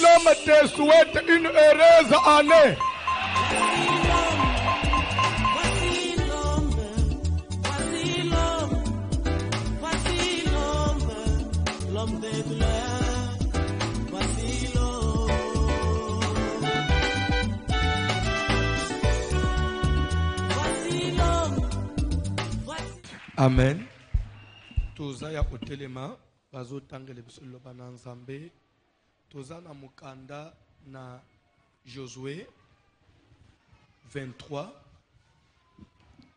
l'homme te souhaite une heureuse année. L'homme des douleurs, voici l'homme. Voici l'homme. Amen. Toza ya kotelema bazotangela biso loba na Nzambe. Toza na mukanda na Josué 23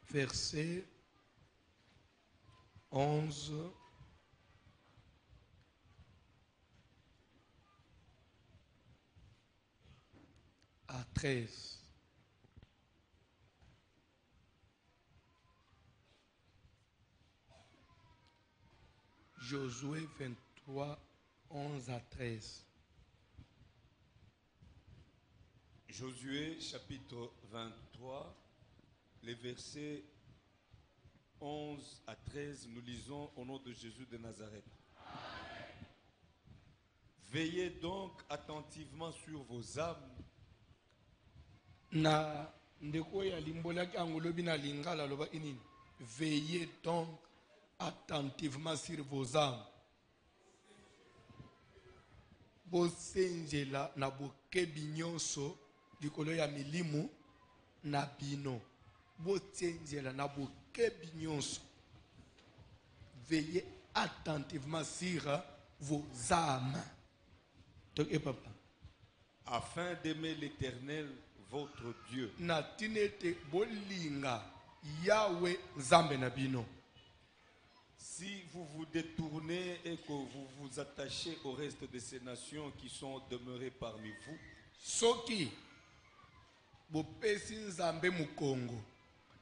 verset 11 à 13. Josué 23, 11 à 13. Josué chapitre 23, les versets 11 à 13, nous lisons au nom de Jésus de Nazareth. Veillez donc attentivement sur vos âmes. Na ndeko ya limbola kango lobi na lingala loba inini. Veillez donc attentivement sur vos âmes. Bosenjela na bokebi nyonso likolo ya milimu na bino. Bosenjela na bokebi nyonso. Veillez attentivement sur vos âmes. Donc, papa. Afin d'aimer l'Éternel, votre Dieu. Na tinete bolinga Yahweh Nzambe na bino. Si vous vous détournez et que vous vous attachez au reste de ces nations qui sont demeurées parmi vous, soki bopesi Nzambe mukongo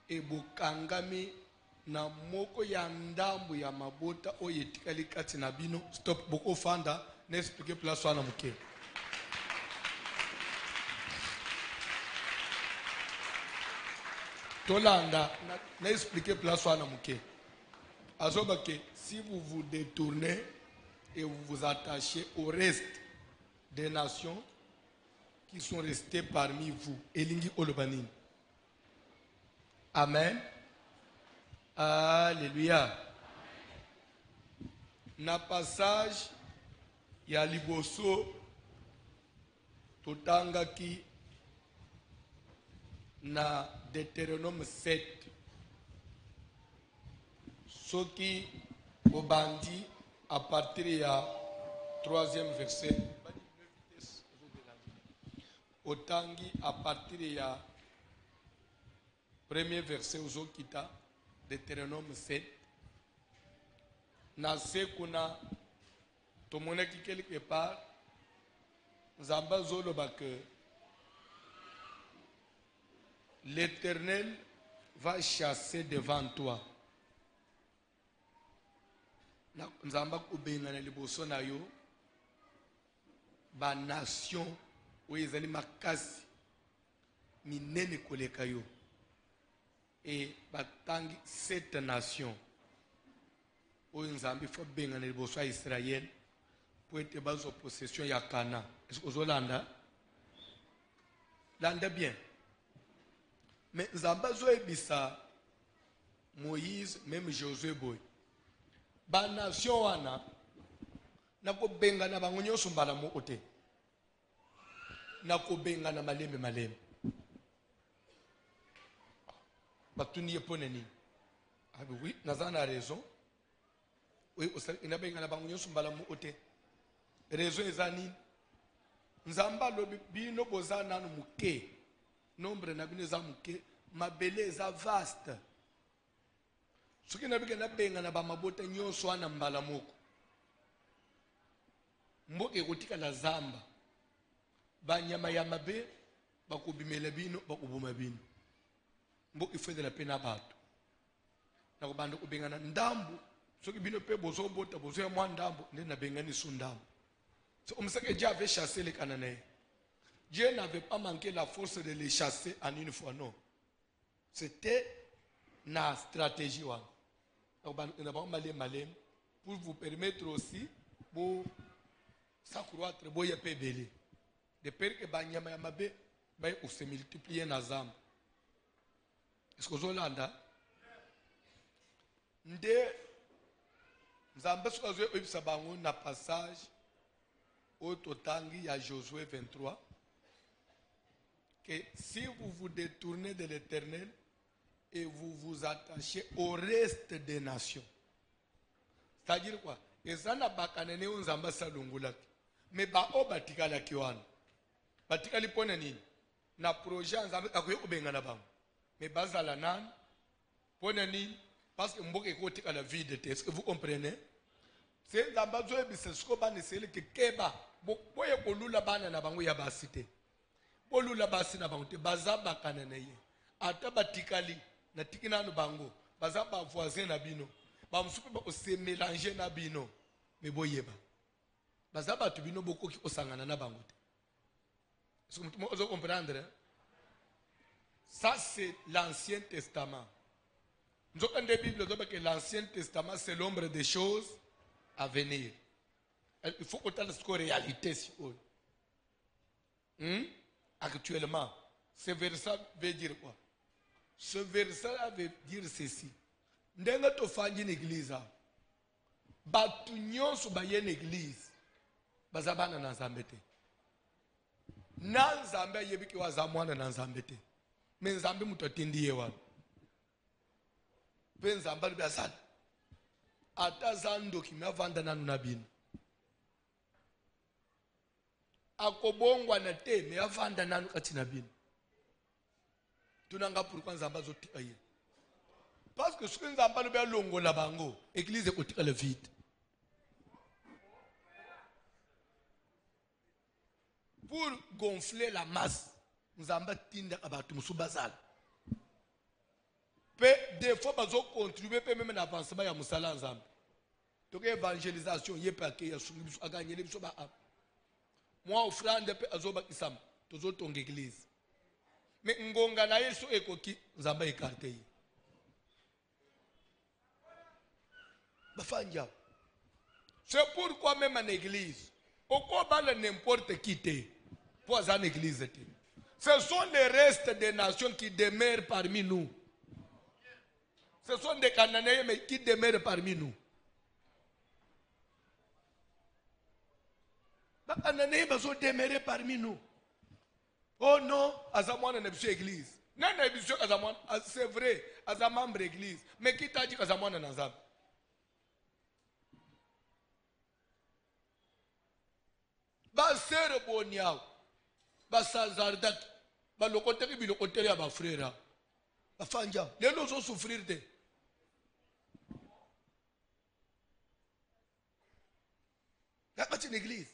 e bokangami na moko ya ndambu ya mabota oyo etikali kati na bino, stop boko fanda na explique place wana muke. Tolanda na explique place wana muke. Azoba que si vous vous détournez et vous vous attachez au reste des nations qui sont restées parmi vous, Elingi Olobanin. Amen. Alléluia. Na passage ya liboso totangaki na Deutéronome 7. Soki Obandi à partir du 3e verset. Otangi à partir du 1er verset Uzokita, Deutéronome 7. Nase kuna tomonaki quelque part Nzamba zoloba que l'Éternel va chasser devant toi. Nzamba kubenga na liboso na yo ba nation oyo ezali makasi minene koleka yo et batangi 7 nations oyo Nzambe fo benga na liboso ya Israël pour ete bazo possession ya Kana. Est-ce que ozolanda? Landa bien. Mais Nzamba zo ebisa Moïse même Josué boy. Ba nation wana nako benga na bango nyonso mbala mo ote. Nako benga na malembe. Batuni yeponeni. Ah oui, nazana raison. Oui, ina benga na bango nyonso mbala mo ote. Raison ezani. Nzamba lobi bino bozana no muke. Nombre na bino za muke, mabele za vaste. Soki na bika na benga na ba mabota nyonso ana mbala moko. Mboke kotika la zamba. Ba nyama ya mabe bakubimela bino bakubuma bino. Mboke fede la pena bato. Na kubanda kubenga na ndambu. Soki bino pe bozo bota bozo ya mwa ndambu na benga ni sundambu. So omsake Dieu avait chassé les Cananéens. Dieu n'avait pas manqué la force de les chasser en une fois, non. C'était la stratégie. Pour vous permettre aussi de s'accroître, de de peur que banyama ya mabe ba se multiplier na zamba. Est-ce que vous avez nde nzambe sokazo ebisa bango na passage au totangi ya Josué 23 que si vous vous détournez de l'Éternel et vous vous attachez au reste des nations. C'est-à-dire quoi? Ezana bakanene nzamba salungula. Mais ba o batikala kiwana. Batikali pona nini? Na projet nzambe akuye obenga na bango. Mais bazala nan pona nini? Parce que mboke kotika la vie de est-ce que vous comprenez? C'est nzamba zo ebisa siko bana sele ke keba boye kolula bana na bango ya basite. Bolula basi na bango te bazaba kanene ye. Ata batikali na tikina no bango bazaba voisin na bino. Ba musupe ba se mélanger na bino. Mais boyeba. Bazaba tu bino boko ki osangana na bango te. Est-ce que vous comprenez? Ça c'est l'Ancien Testament. Nous avons des Bibles que l'Ancien Testament c'est l'ombre des choses à venir. Il faut qu'on ait la réalité sur eux. Actuellement, ce verset veut dire quoi? Ce verset veut dire ceci. Ndenga to fangi l'église. Batu nyonso ba ye l'église. Bazabana na nzambe te. Na nzambe yebiki wa zamwana na nzambe te. Me nzambe muto atindi ye wana. Pe nzambe bi asala. Ata zando kimya vanda nanu na bino. Akobongwa na te me avanda nanu kati na bino. Tunanga pourquoi nzamba zoti aye. Parce que ce que nzamba lo be longo la bango, église kotika le vide. Pour gonfler la masse, nzamba tinda abatu musubazala. Pe des fois bazo contribuer pe même en avancement ya musala nzamba. Donc évangélisation yepe akeya sungibiso aganyele biso ba ap. Moi offrande pe azoba kisam tozo tonga église. Mais ngonga na yesu ekoki nzamba écarté. Bafanja. C'est pourquoi même en église, au quoi n'importe qui t'es, pour en église. Ce sont les restes des nations qui demeurent parmi nous. Ce sont des Cananéens mais qui demeurent parmi nous. Les Cananéens sont demeurés parmi nous. Oh non, Azamouane n'est pas église. Non, c'est vrai, Azamouane est église. Mais qui t'a dit qu'Azamouane est Nazam? Basere boniao, basazardat, balokoteri bilokoteri aba frère. Bafanja, les gens sont souffrir de. Il y a une église.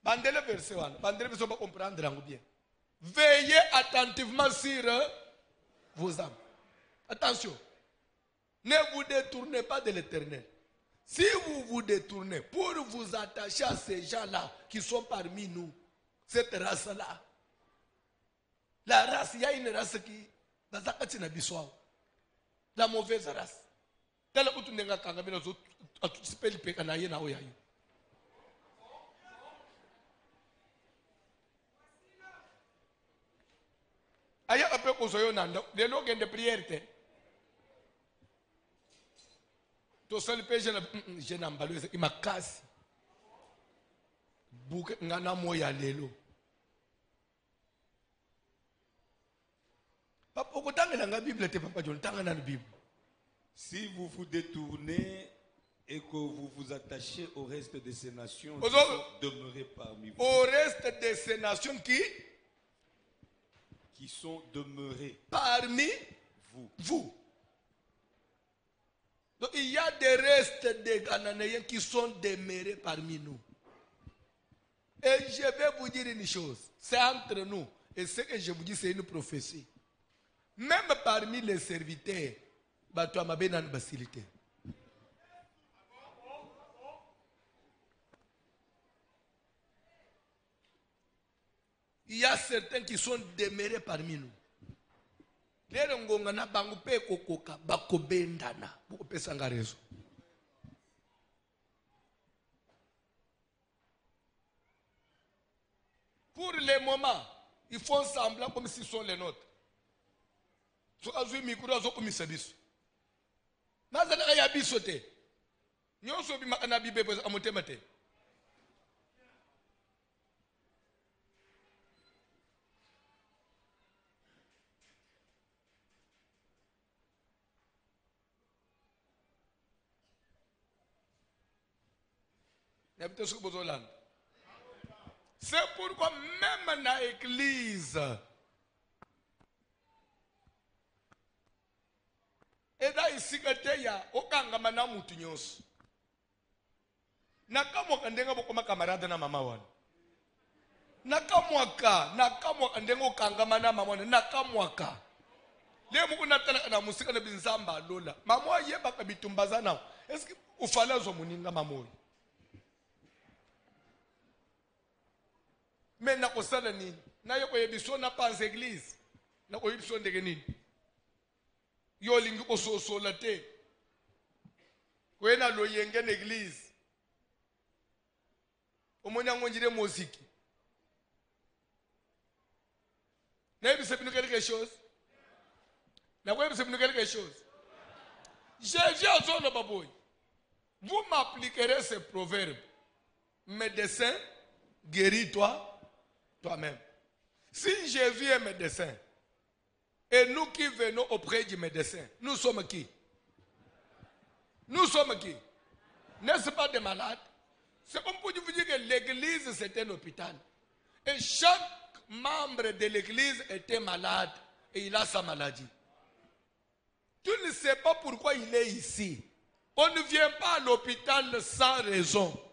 Bandele verset 1, bandele verset va comprendre bien. Veillez attentivement sur vos âmes. Attention, ne vous détournez pas de l'Éternel. Si vous vous détournez pour vous attacher à ces gens-là qui sont parmi nous, cette race-là, la race, il y a une race qui, la mauvaise race. Telle que tu n'as pas vu, tu as aya ape kozoyo nanda de lo gende prière te to sel pe je na mbalo imakasi buke ngana moya lelo papa okutangela nga bible te papa John tangana na bible. Si vous vous détournez et que vous vous attachez au reste de ces nations qui sont demeurées parmi vous. Au reste de ces nations qui sont demeurées parmi vous. Donc il y a des restes de Cananéens qui sont demeurés parmi nous. Et je vais vous dire une chose, c'est entre nous. Et ce que je vous dis, c'est une prophétie. Même parmi les serviteurs, il y a certains qui sont demeurés parmi nous. Les ngongana bangu pe kokoka bakobendana bokopesa nga rezo. Pour le moment, ils font semblant comme si ce sont les nôtres. So azui mikuru azo komisa biso. Nazala ya biso te. Nyonso bima kana bibebo amotema te. C'est pourquoi même dans l'église, et dans ici il y a aucun gamana mutunyos. Nakamwa ndenga bokoma camarade na mama wana. Nakamwa ndenga kangamana mama wana nakamwaka. Le muku natala na musika na binzamba lola. Mama yeba kabitumbaza na. Est-ce que ufalazo muninga mamoyo? Mais na kosala nini na yo koyebiso na pas église na koyebiso ndenge nini yo lingi kososola te kwena loyenge na église omoni angonjire moziki na yebise bino quelque chose na koyebise bino quelque chose Jésus azolo baboy vous m'appliquerez ce proverbe médecin guéris-toi toi-même. Si Jésus est médecin, et nous qui venons auprès du médecin, nous sommes qui? Nous sommes qui? N'est-ce pas des malades? C'est comme pour vous dire que l'église c'est un hôpital. Et chaque membre de l'église était malade et il a sa maladie. Tu ne sais pas pourquoi il est ici. On ne vient pas à l'hôpital sans raison.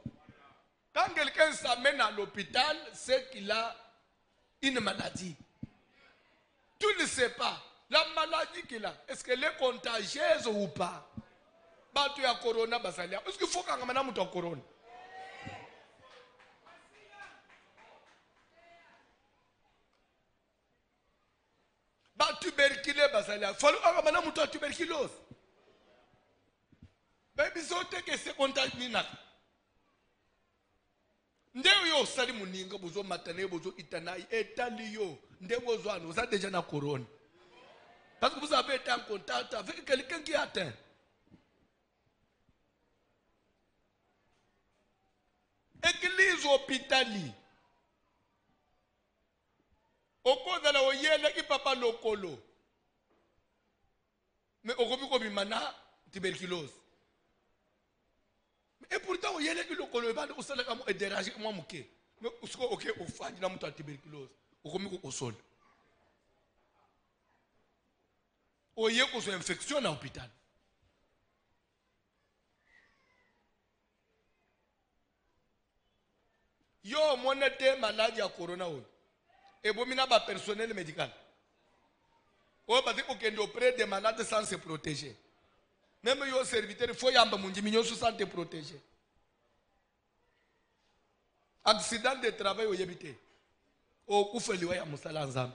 Quand quelqu'un s'amène à l'hôpital, c'est qu'il a une maladie. Tu ne sais pas. La maladie qu'il a, est-ce qu'elle est contagieuse ou pas? Tu as corona, est-ce qu'il faut qu'on ait un corona? Tuberculose, il faut qu'on ait un tuberculose. Mais il faut que c'est contagieux. Ndeo yo sali muninga bozo matane bozo itanai etali yo ndeo zo ano ça déjà na corona parce que vous avez été en contact avec quelqu'un qui est atteint. Église hôpitali okoza la oyele ki papa lokolo mais okobi ko bimana tuberculose. Et pourtant, il y a des gens qui ont dérangé. Mais ok, au fond, il y a une tuberculose. Au sol. Il y a une infection dans l'hôpital. Yo, mon été malade à corona. Et bon, il y a un personnel médical. On va dire qu'on est auprès des malades sans se protéger. Même les serviteurs, il faut y avoir des gens qui protégés. Accident de travail au Yébité. Au Koufeliwa ya Moussala Nzambe.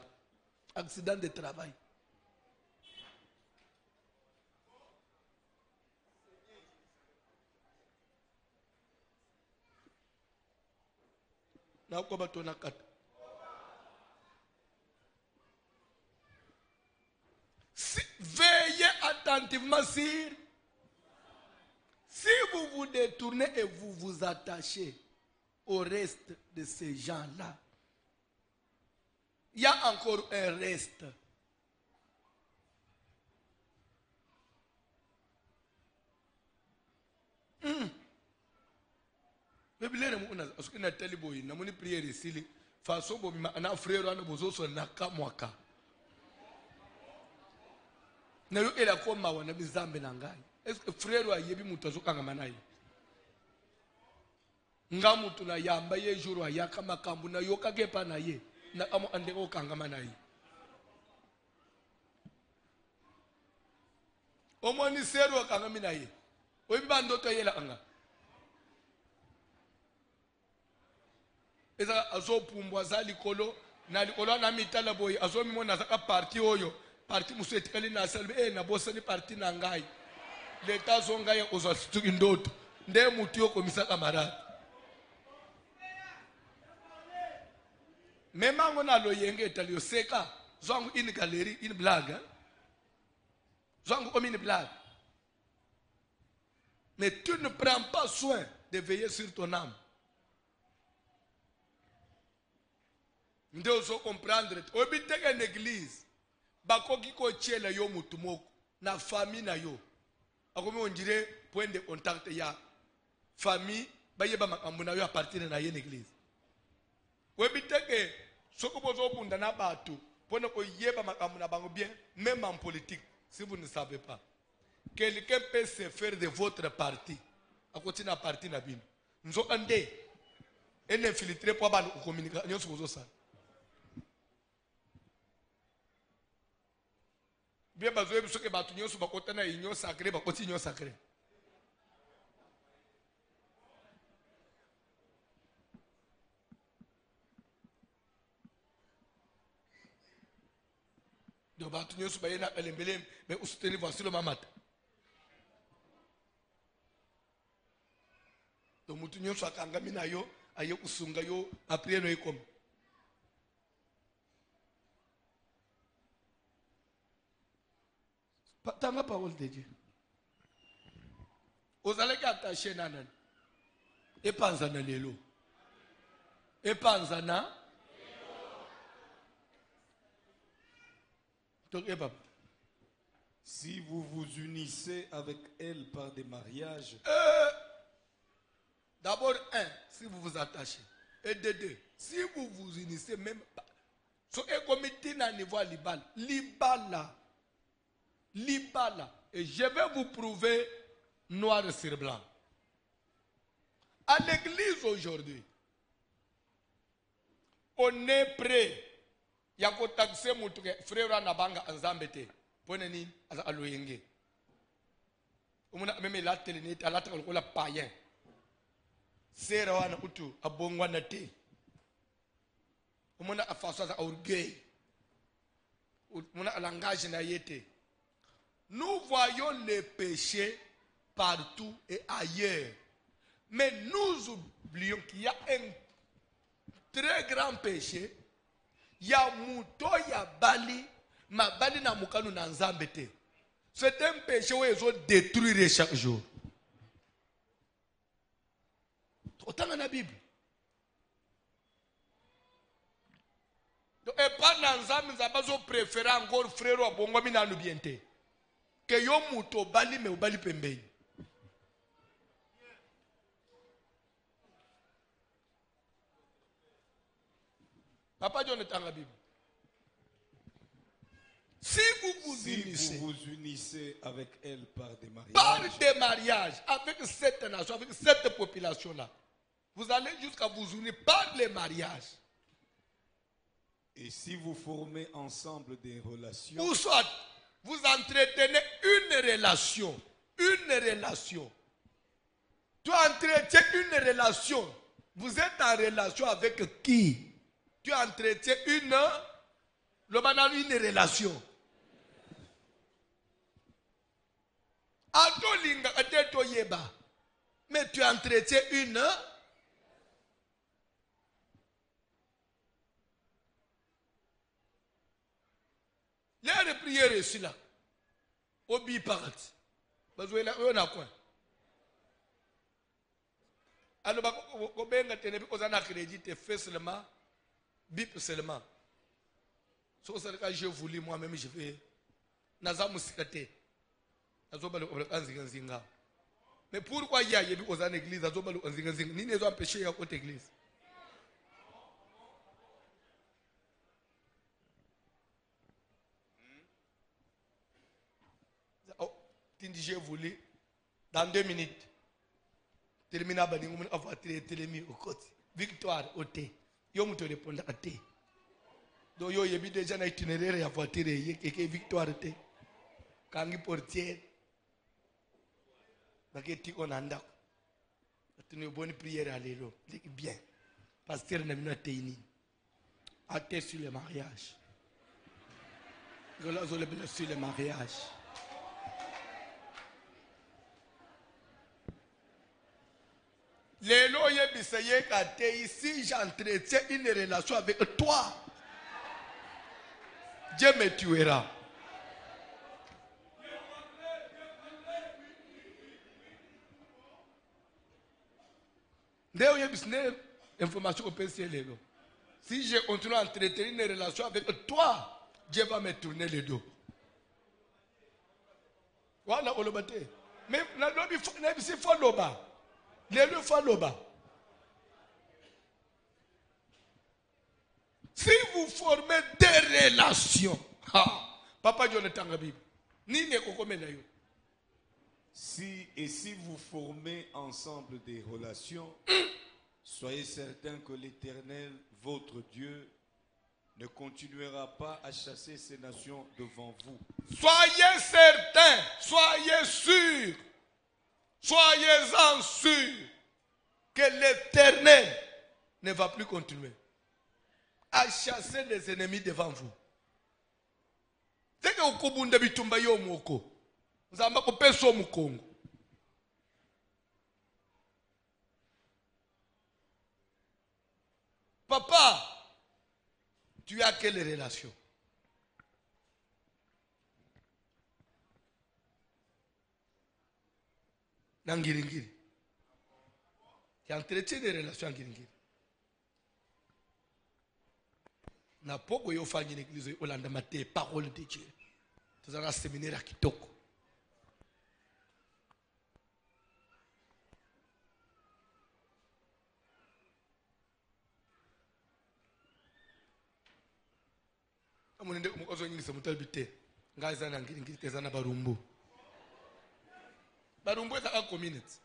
Accident de travail. Veillez attentivement si vous vous détournez et vous vous attachez au reste de ces gens-là. Il y a encore un reste. Parce que Nathalie Boy, n'a pas prière ici. Façon bon, un frère a besoin de naka mwaka. Na yo ela ko mawa na bizambe na ngai. Est-ce que frère wa yebi mutazo kanga manai? Nga mutu na yamba ye juru ya kama kambu na yoka gepa na ye na amo andeko kanga manai. Omoni seru kanga minaye. Oyi bando to yela anga. Eza azo pumbwa za likolo na likolo na mitala boy azo mimona za parti oyo parti museti kali na salbe na bosa ni parti na ngai leta zo ngai ozo situki ndoto nde mutu yo komisa kamarade Même on a le yenge talio seka. Zong une galerie, une blague. Hein? Zong comme une blague. Mais tu ne prends pas soin de veiller sur ton âme. Nous devons comprendre. Obite une église. Bakoki ko chela yo mutumoko. Na famille na yo. Akomi on dirait point de contact ya famille. Bayeba makambo na yo à partir de une église. Obite ke soko bozo bunda na batu. Pour ne yeba makambo na bango bien. Même en politique. Si vous ne savez pas. Quelqu'un peut se faire de votre parti. À côté de la parti na bino. Nous avons un infiltré pour avoir une communication. Bien bazoe biso ke batu nyonso bakota na union sacrée bakoti union sacrée. Do batu nyonso bayena elembele mais usuteni voici le mamata. Do mutu nyonso akangami na yo aye kusunga yo après no ikom. Dans la parole de Dieu. Vous allez attacher nanan. Et panzana lelo. Et panzana. Si vous vous unissez avec elle par des mariages. D'abord, si vous vous attachez. Et de deux, si vous vous unissez même pas. So e comité na niveau libal. Libala. Libala. Et je vais vous prouver noir sur blanc. À l'église aujourd'hui, on est prêt. Il y a un taxé moutuke frère Nabanga Anzambete. Poneni aloyenge. On a même la télé, à la télé, on a païen. C'est Rawana Utu, à Bongwanate. On a face à orgueil. On a langage naïté. Nous voyons les péchés partout et ailleurs. Mais nous oublions qu'il y a un très grand péché. Il y a Mouto, il y a Bali, ma Bali na Mukanu na Nzambete. C'est un péché où ils ont détruire chaque jour. Autant dans la Bible. Et pas dans Nzambete, nous avons préféré encore frère ou bongo mina nubiente. Que yo Mouto Bali me ou Bali pembei. Papa John est dans la Bible. Si vous vous unissez avec elle par des mariages. Par des mariages, avec cette nation, avec cette population-là, vous allez jusqu'à vous unir par les mariages. Et si vous formez ensemble des relations. Ou soit, vous entretenez une relation. Une relation. Tu entretiens une relation. Vous êtes en relation avec qui? Tu entretiens une relation. Atolinga ateto yeba. Mais tu entretiens une. Les prières ici là. Obi parat. Bazouela on a quoi? Alors ko benga tenebi ozana crédit te fait seulement. Bip seulement. So ça que je voulais moi-même je vais. Naza musikate. Azobalo anzinga nzinga. Mais pourquoi il y a yebi ozana église azobalo anzinga nzinga? Ni nezo empêcher ya côté église. Oh, tindi je voulais dans 2 minutes. Termina bani ngumun avatire telemi au côté. Victoire au thé. Yo muto répondre à thé. Donc yo yebi déjà na itinéraire ya voiture yeke victoire thé. Kangi portière. Baketi onanda. Atune bonne prière à l'élo. Bien. Pasteur na mino téini. Athé sur le mariage. Gola zole bien sur le mariage. Lelo yebisa yeka te ici j'entretiens une relation avec toi. Dieu me tuera. Ndeo yebisa ne information au PC lelo. Si je continue à entretenir une relation avec toi, Dieu va me tourner le dos. Voilà olobate. Mais na lobi na bisi fo loba. Lelo fo loba. Si vous formez des relations, Papa Jonathan Gabi, ni ne kokomela yo. Si vous formez ensemble des relations, soyez certains que l'Éternel, votre Dieu, ne continuera pas à chasser ces nations devant vous. Soyez certains, soyez sûrs, soyez-en sûrs que l'Éternel ne va plus continuer à chasser les ennemis devant vous. C'est que vous kubunda bitumba yo moko. Nzamba ko peso mukongo. Papa, tu as quelle relation? Nangiringiri. Tu entretiens des relations nangiringiri. Na poko yo fanya l'église olanda mate parole de Dieu. Tu as un séminaire à kitoko. Amunende umukozo nyingisa mutalbite. Ngaza nangiringiri kezana barumbu. Barumbu est à community.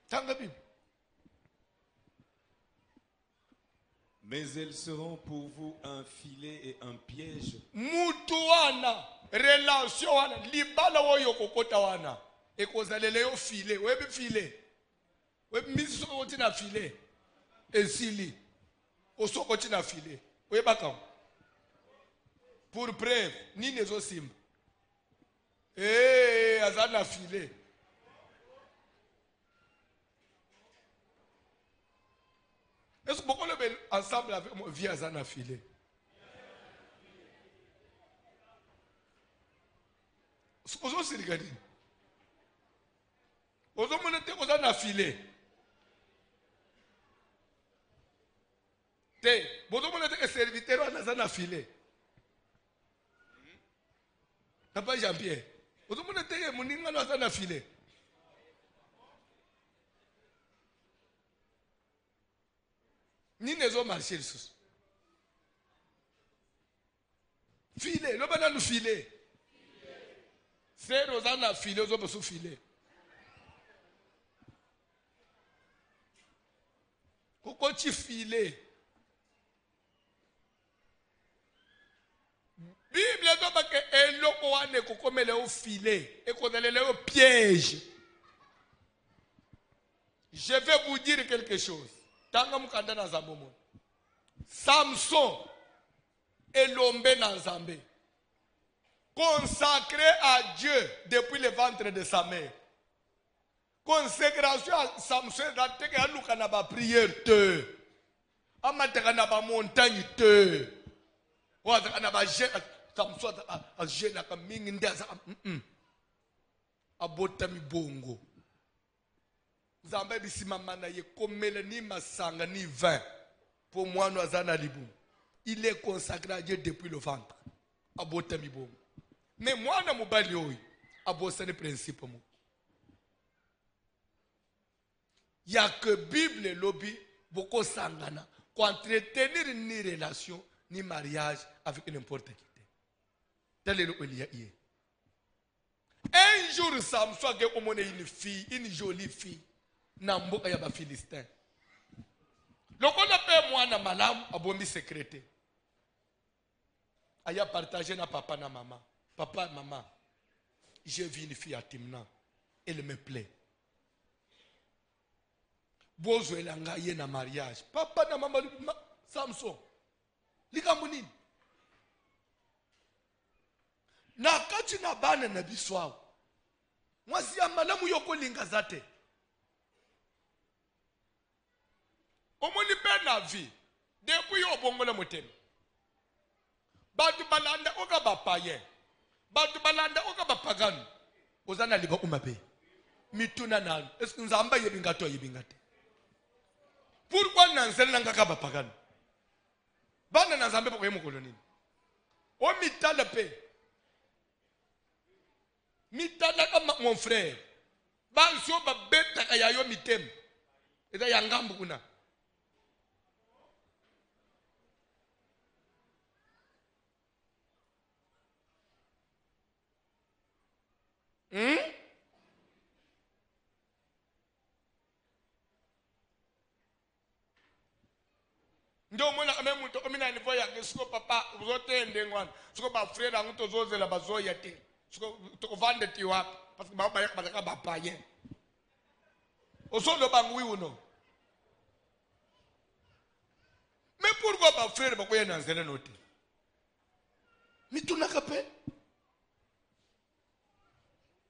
Tanga Bible. Mais elles seront pour vous un filet et un piège. Mutuana, relation wana, libala woyo kokota wana. Ekozalele yo filet, webi filet. Webi miso koti na filet. Esili. Oso koti na filet. Webaka. Pour preuve, ni nezo simba. Azana filet. Est-ce que beaucoup le ensemble avec moi via Azana filet? Ozo sirigani. Ozo monete Azana filet. Te, bozo monete que serviteur Azana filet. Papa Jean-Pierre. Ozo monete que moninga Azana filet. Ni nezo marcher sous. Filet, le banane filet. C'est Rosanna filet, aux sous filet. Pourquoi tu filet? Bible doit que eloko wane kokomele au filet et qu'on allait au piège. Je vais vous dire quelque chose. Samson est l'homme dans Zambé, consacré à Dieu depuis le ventre de sa mère. Consécration à Samson, il a une prière, il a une montagne, il a Samson a jeune a mingi abotami bongo. Zambé bisima mana ye komele ni masanga ni vin pour moi nous azana libu. Il est consacré à Dieu depuis le ventre. Abotami bongo. Mais moi na mobali oyi abosani principe mo. Il y a que Bible et lobby beaucoup sangana pour entretenir une relation ni mariage avec n'importe qui. Tel est le Elia. Un jour, Samson a une fille, une jolie fille. Namboka ya ba Philistin. Donc on appelle moi na malam abombi secrétaire. Aya partagé na papa na maman. Papa, maman, j'ai vu une fille à Timna. Elle me plaît. Bozo elanga ye na mariage. Papa na maman Samson. Likamuni. Na kati na bana na biswa. mwasi ya malamu yokolinga zate omoni pe na vie depuis yo bongola motema batu balanda oka bapaye batu balanda oka bapagano ozana liba umabe mituna nalo nzamba yebingato yebingate pourquoi nanzela ngaka bapagano bana nanzambe poko yemokolo nini o mitala pe mitala kama mon frère banso babeta kaya yo mitem eza yangambu kuna Ndo mwana kame muto omina nivo ya siko papa uzotende ngwana siko ba frère angu tozozela bazoya te siko tokovande ti wapi parce que baba yak bazaka ba paye osondo bangui uno mais pourquoi ba frère bakoya nanzela note mitunaka pe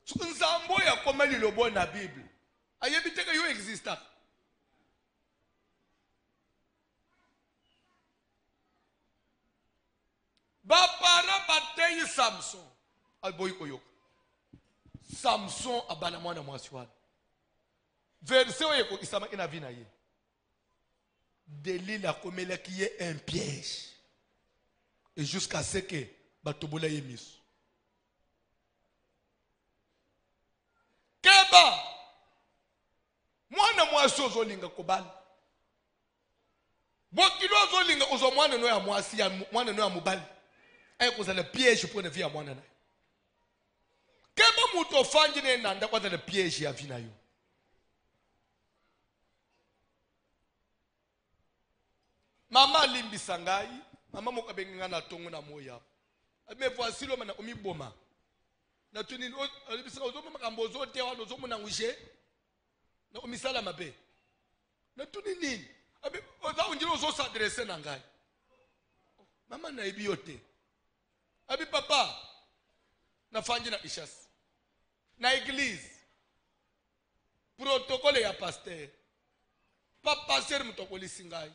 siko nzambo ya komali lobo na bible ayebiteka yo exista bapara bateyi Samson alboyi koyoka Samson abana mwana mwasi wana verset oyo ekokisama ina vi na ye Delila akomelaki ye un piège et jusqu'à ce que batobola ye miso keba mwana mwasi ozolinga kobala bokilo ozolinga ozo mwana no ya mwasi ya mwana no ya mobali ayekozala piège pour ne vie ya mwana naye keba mutu ofangi ne nanda kwazala piège ya vi na yo mama alimbisa ngai mama moko abenginga na tongo na moya me voici l'homme na omiboma na tuni alimbisa ozo makambo ozo te wana ozo mona ngushe na omisala mabe na tuni nini abi oza unjilo ozo s'adresser na ngai mama na ebi yote abi papa na fanji na ishas na église protocole ya pasteur papa ser mutokoli singai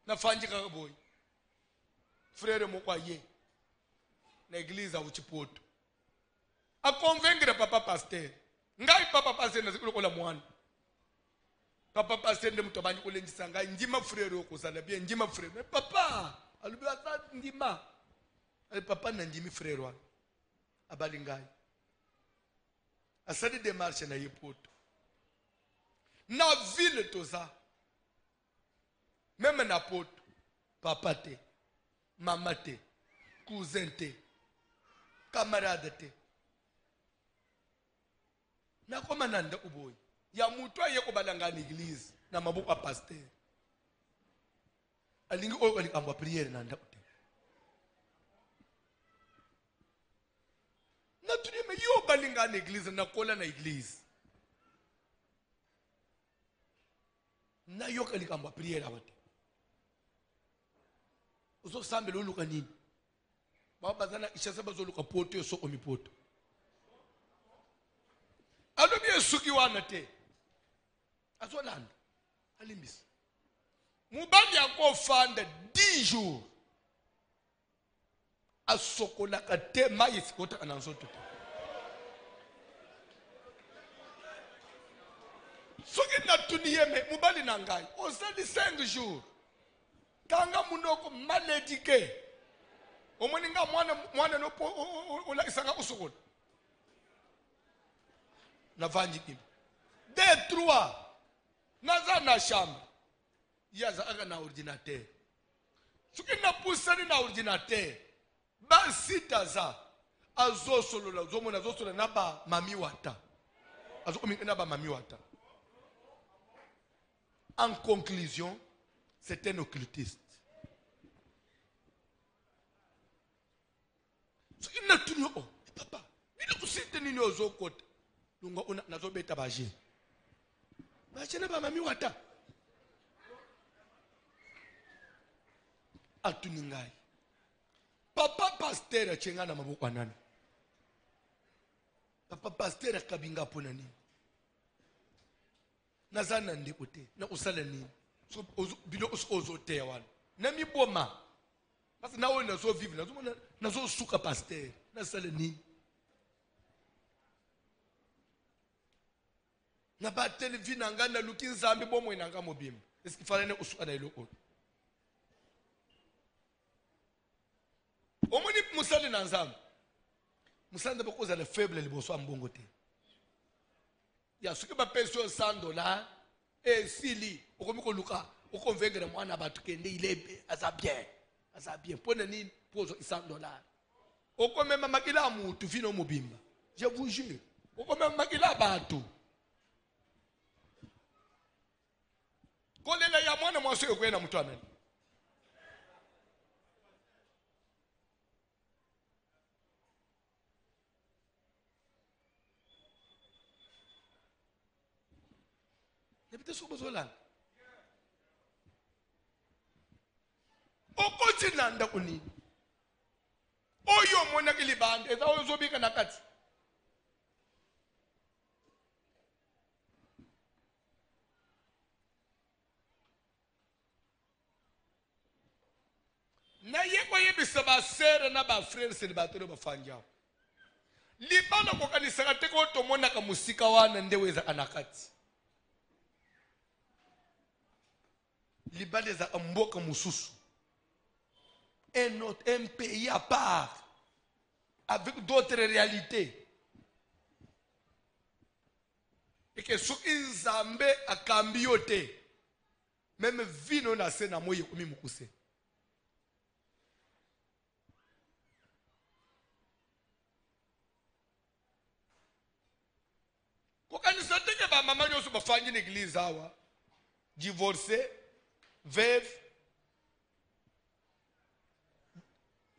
na fanji ka boy frère moko ye na église au chipoto a convaincre papa pasteur ngai papa pasteur na zikulokola mwana papa pasteur nde mutobanyi kolengisa ngai njima frère okozala bien njima frère mais papa alubi ata ndima papa na njimi frère wana abali ngai asali démarche na yepoto na ville toza même na poto papa te mama te cousin te camarade te na koma nanda uboyi ya mutu aye kobalanga na église na maboko ya pasteur alingi oyo alikambo prière nanda ute na tuni me yo balinga na église na kola na église na yo kalikambo prière abate uzo sambe loluka nini baba zana ishasa bazoluka poto yo soko mipoto alobi esuki wana te azolanda alimbisa mubali akofanda 10 jours asokolaka te mayi sikota na nzoto te soki natuni yeme mubali na ngai osali 5 jours kanga munoko maledike omoni nga mwana no olakisanga usokola na vanji kimi de 3 naza na chambre yaza aka na ordinateur soki napusani na ordinateur basita za azosolola ozomona azosolola na ba mami wata azokominga na ba mami wata. En conclusion, c'est un occultiste. Il n'a tout oh, papa, il a aussi tenu aux autres côtés. Donc, on a zo beta baje. Baje na ba mami wata. Atuningai. Papa pasteur chenga na maboko nani. papa pasteur akabinga pona nini nazana ndeko te na usala nini so bilo ozoteya wana na miboma parce na ona so vivre na so suka pasteur na sala nini na ba television nanga na luki nzambe bomo inanga mobimba est-ce qu'il fallait usuka na iloko omoni musali na nzambe musanda bakoza le faible liboso ambongo te ya suki ba peso $100 sili okomiko luka okonvengera mwana batu kende ilebe aza bien pona nini pozo $100 okomema makila mutu vino mobimba je vous jure okomema makila batu kolela ya mwana mwaso yokwena mtu amene nebite sobozola okothi nanda kunini oyo mona kilibande ezawuzobika nakati na yeko yebisa basere na bafrere se batolo bafanjao libana kokanisa kateko otomona ka musika wana ndeweza anakati libana za mboka mususu un pays à part avec d'autres réalités et que ce Nzambe akambi yote même vino na sena moye komi mukuse kokanisa teke ba mama nyoso bafanyi l'église awa divorcé veuve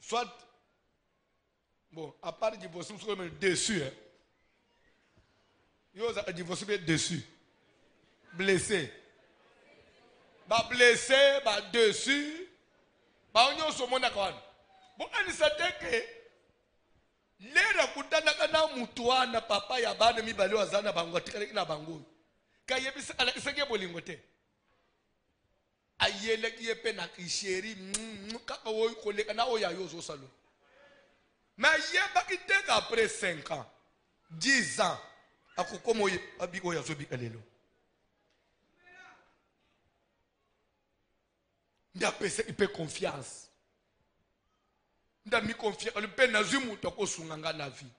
soit bon à part divorcé nous sommes déçus hein yo za divorcé bien déçu blessé ba blessé ba déçu ba nyoso mona kwana bon anisa teke lera kutana kana mutu wana papa ya bana mibale wazana bango tikale na bango kayebisa ala iseke bolingo te ayele kiyepe na kisheri kaka wo koleka na oya yozo salo mais yeba kiteka après 5 ans 10 ans akokomo abiko ya zobika lelo nda pese ipe confiance nda mi confiance le pe na zumu to ko sunganga na vie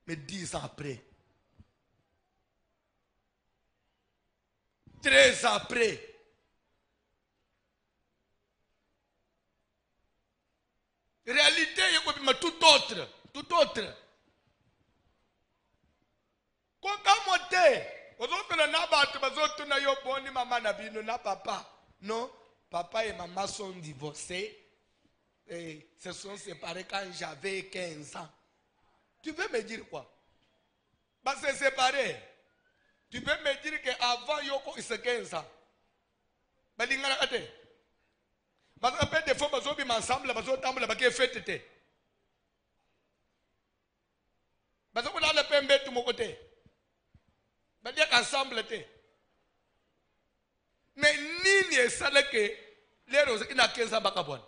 mais 10 ans après 13 ans après réalité yekobima tout autre kokamote ozotona na bato bazotuna yo boni mama na bino na papa non papa et maman sont divorcés et se sont séparés quand j'avais 15 ans tu veux me dire quoi bah c'est séparé tu veux me dire que avant yoko c'est 15 ans balingana kate parce que des fois bazo bima ensemble bazo tambola bake fête te bazo ko la pembe tout mon côté badia ensemble te mais nini esala ke lero ina 15 ans bakabwana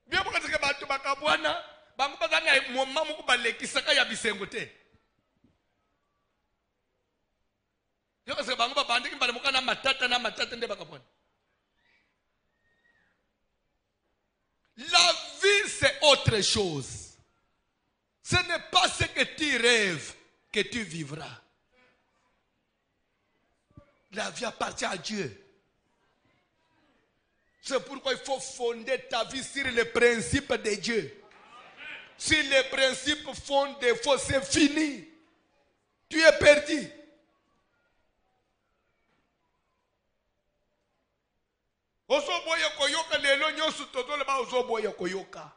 bien beaucoup de bato bakabwana bango bazana moma moko balekisaka ya bisengo te yo se bango babandi kimbale mokana matata nde bakabwana la vie c'est autre chose ce n'est pas ce que tu rêves que tu vivras la vie appartient à Dieu. C'est pourquoi il faut fonder ta vie sur les principes de Dieu. Si les principes font défaut, c'est fini. Tu es perdu. Ozoboya koyoka lelo nyosu tozole ba ozoboya koyoka.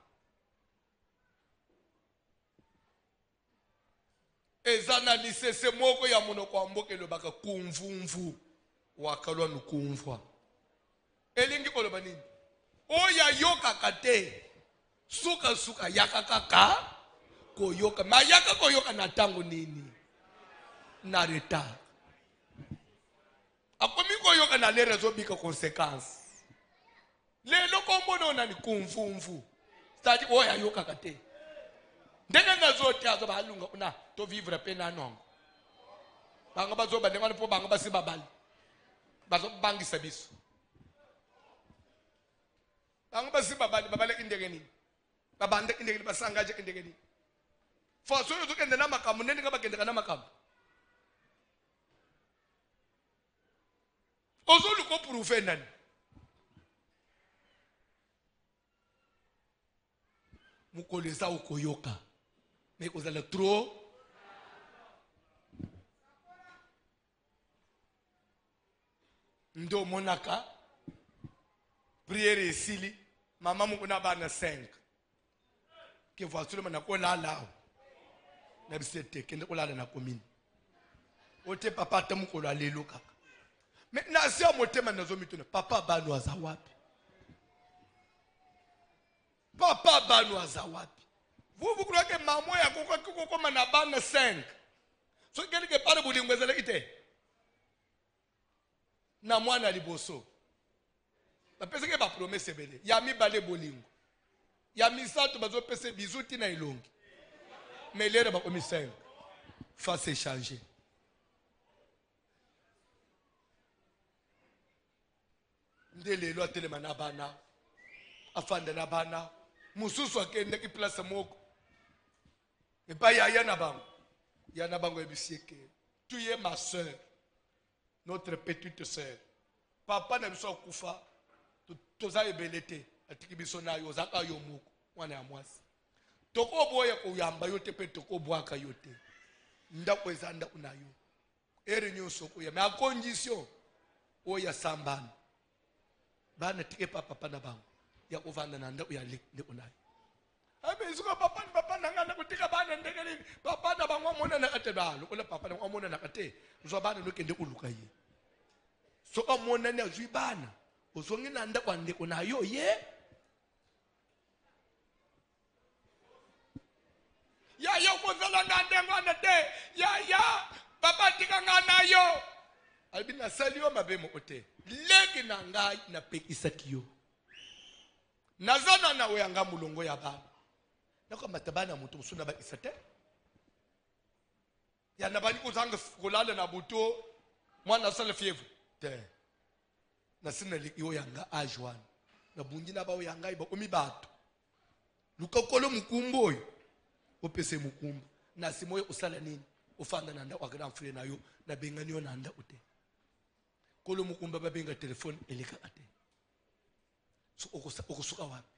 Ezana lisese moko ya monoko amboke lo baka kumvumvu wakalwa nukumvwa. Elingi koloba nini? Oya yoka kate. suka yaka kaka koyoka mayaka koyoka na tango nini na retard akomi koyoka na lere zobika conséquence lelo kombona ona ni kumfumfu stati oya yoka kate ndenge ngazothi azo balunga una to vivre pena nongo banga bazoba ndengane po banga basibabali bazobangisa biso banga basibabali babale indenge nini babande indenge basangaje indenge nini foso yo zokende na makamu nene ngabagende kana makamu ozolu ko prouver nani mukoleza ukoyoka mais kozala trop ndo monaka prière esili mama mukuna bana 5 ke voiture mana ko lala na bisete kende ko lala na commune ote papa tamukolo alelo kaka mais na sia motema nazo mituna papa banu aza wapi papa banu aza wapi vous croyez que maman ya koko na bana 5 so quelque part bulingwezela ite na mwana liboso bapese ke ba promesse bele ya mibale bolingo ya misato bazo pese bizuti na ilongi mais lere ba komi 5 face changer ndelelo atelema na bana afanda na bana mususu akende ki place moko epa ya na bango ebisieke tu es ma sœur notre petite sœur papa na biso kufa toza ebelete atiki biso na yo zaka yo moko mwana ya mwasi toko boya ko yamba yote pe toko bwaka yote ndako ezanda kuna yo ere nyoso ko ya ma condition o ya sambana bana tike papa na bango ya kovanda na ndako ya ndeko nayo abe isuka papa na ngana kutika bana ndenge nini papa na bango mona na kate balo ola papa na mona na kate zo bana no kende kuluka ye so amona na zwi bana ozongi na ndako ndeko nayo ye ya yo kozala ndandengo na te ya papa tika ngana yo albina salio mabemo ote leki na ngai na pekisa kiyo nazana na oyanga mulongo ya bana nako matabana mutu musuna ba isate ya nabani kozanga kolala na buto mwana sala fievu te na sina li oyanga ajwan na bungi na ba oyanga iba komi bato lukakolo mukumbo oyo opese mukumbo na simoyo usala nini ufanda na nda wa grand frère nayo na bengani yo na nda ute kolo mukumba babenga telefone eleka ate so okusuka wapi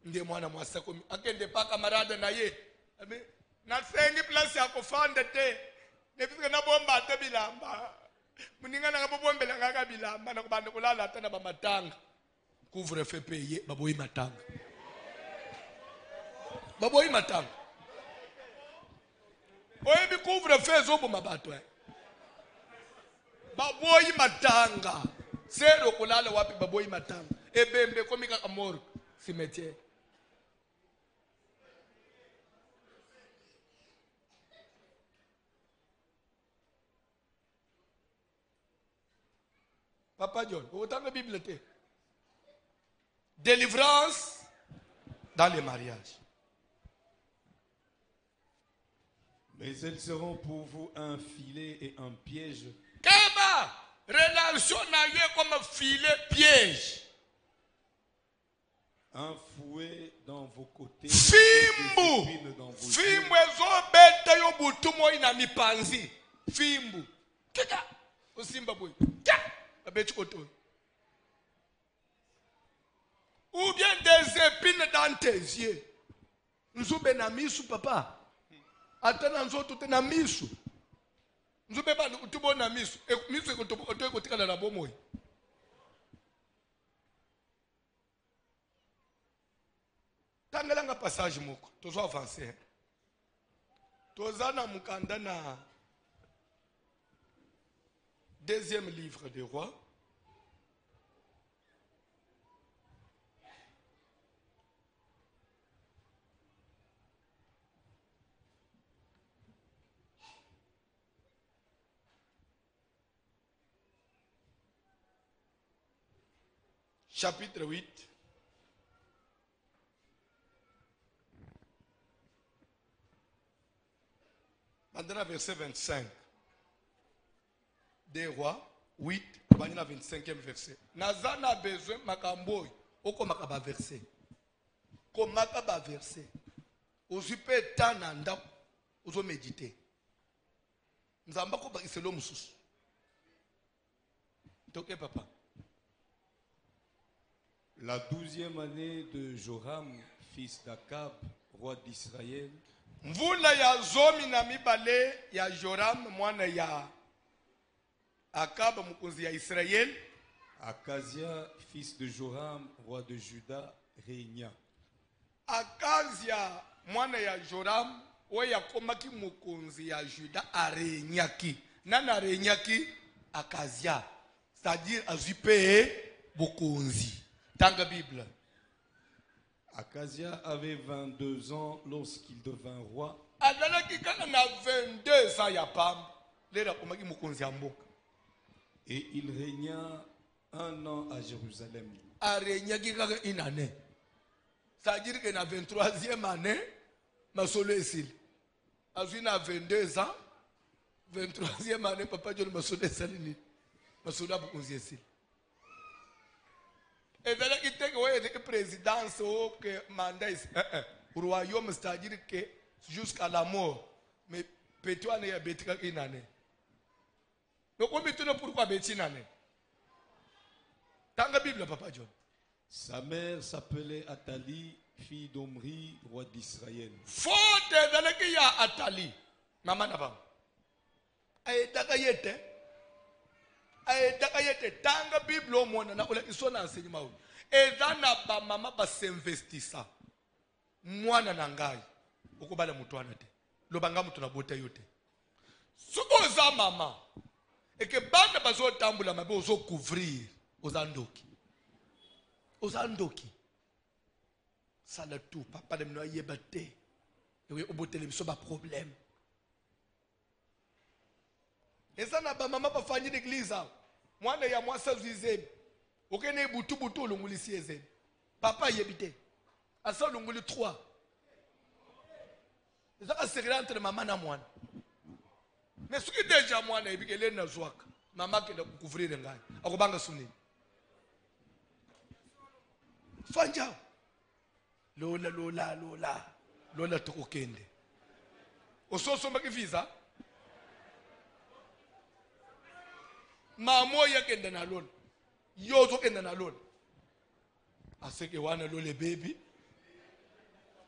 ndiye mwana mwasa komi akende pa kamarada na ye na sengi place ya kufanda te nefika na bomba ate bilamba muninga na bobombela ngaka bilamba na kubanda kulala ate na bamatanga couvre feu payer baboyi matanga oye bi couvre feu zobo mabato baboyi matanga sero kulala wapi baboyi matanga ebembe komika amor cimetière Papa John autant de Bible te délivrance dans les mariages. Mais elles seront pour vous un filet et un piège. Keba, relation na ye comme filet piège. Un fouet dans vos côtés. Fimbu. Fimbu ezobeta yo butumo ina mipanzi. Fimbu. Kika. Osimba boy. Kika. Abeti koto. Ou bien des épines dans tes yeux. Nzube na misu papa. Atana nzoto te na misu. Nzube ba utubo na misu. Misu ekotobo oto ekotika na bomoy. Tangalanga passage moko. Tozo avancer. Tozana mukanda na deuxième livre des rois. chapitre 8. Maintenant, verset 25. Des rois, 8, le 25e verset. Nazana besoin makamboy, oko makaba verset. Ko makaba verset. Ozupe tananda, ozo méditer. Nzamba ko bakiselo mususu. Toke papa. La 12e année de Joram, fils d'Akab, roi d'Israël, Mvula ya zomi na mibale ya Joram mwana ya Akab mukunzi ya Israël. Akazia, fils de Joram, roi de Juda, régna. Akazia mwana ya Joram oya komaki mukunzi ya Juda arenyaki. Nana arenyaki Akazia, c'est-à-dire azupe bukunzi. Tanga Bible. Akazia avait 22 ans lorsqu'il devint roi. Adalaki kana na 22 ans ya pamba. Lera komaki mukunzi ya mboka. Et il régna 1 an à Jérusalem. Arenyaki kaka une année. C'est-à-dire que na 23e année, masolo esili. Azui na 22 ans, 23e année, papa John masolo esali ni. Masolo abukunzi esili. Et là, il était que présidence ou que mandat royaume, c'est-à-dire que jusqu'à la mort. Mais petit année a bêti une année. Donc on met tout pourquoi bêti une année. Dans la Bible, papa John. Sa mère s'appelait Athalie, fille d'Omri, roi d'Israël. Faute dans qu'il y a Athalie. Maman n'a pas. Aïe, d'accord, ayedakayete tanga Bible omona na ule isona enseignement ezana ba mama ba s'investissa mwana na ngai ukubala mutwana te lobanga mutu na bota yote soko za mama eke bana bazotambula mabe ozo couvrir ozandoki sala tout papa de mno yebate ewe obotele biso ba problème. Et ça n'a pas maman pas fini d'église. Moi ne y a moi ça zizem. Okene butu butu lunguli siezem. Papa yebite. Asa lunguli 3. Ça c'est entre maman na moi. Mais ce qui déjà moi na ebikele na zwaka. Maman qui na couvrir ngai. Akobanga suni. Fanja. Lola tokokende. Ososo makivisa. Mamo ya kenda na lona yozo kenda na lona aseke wana lole baby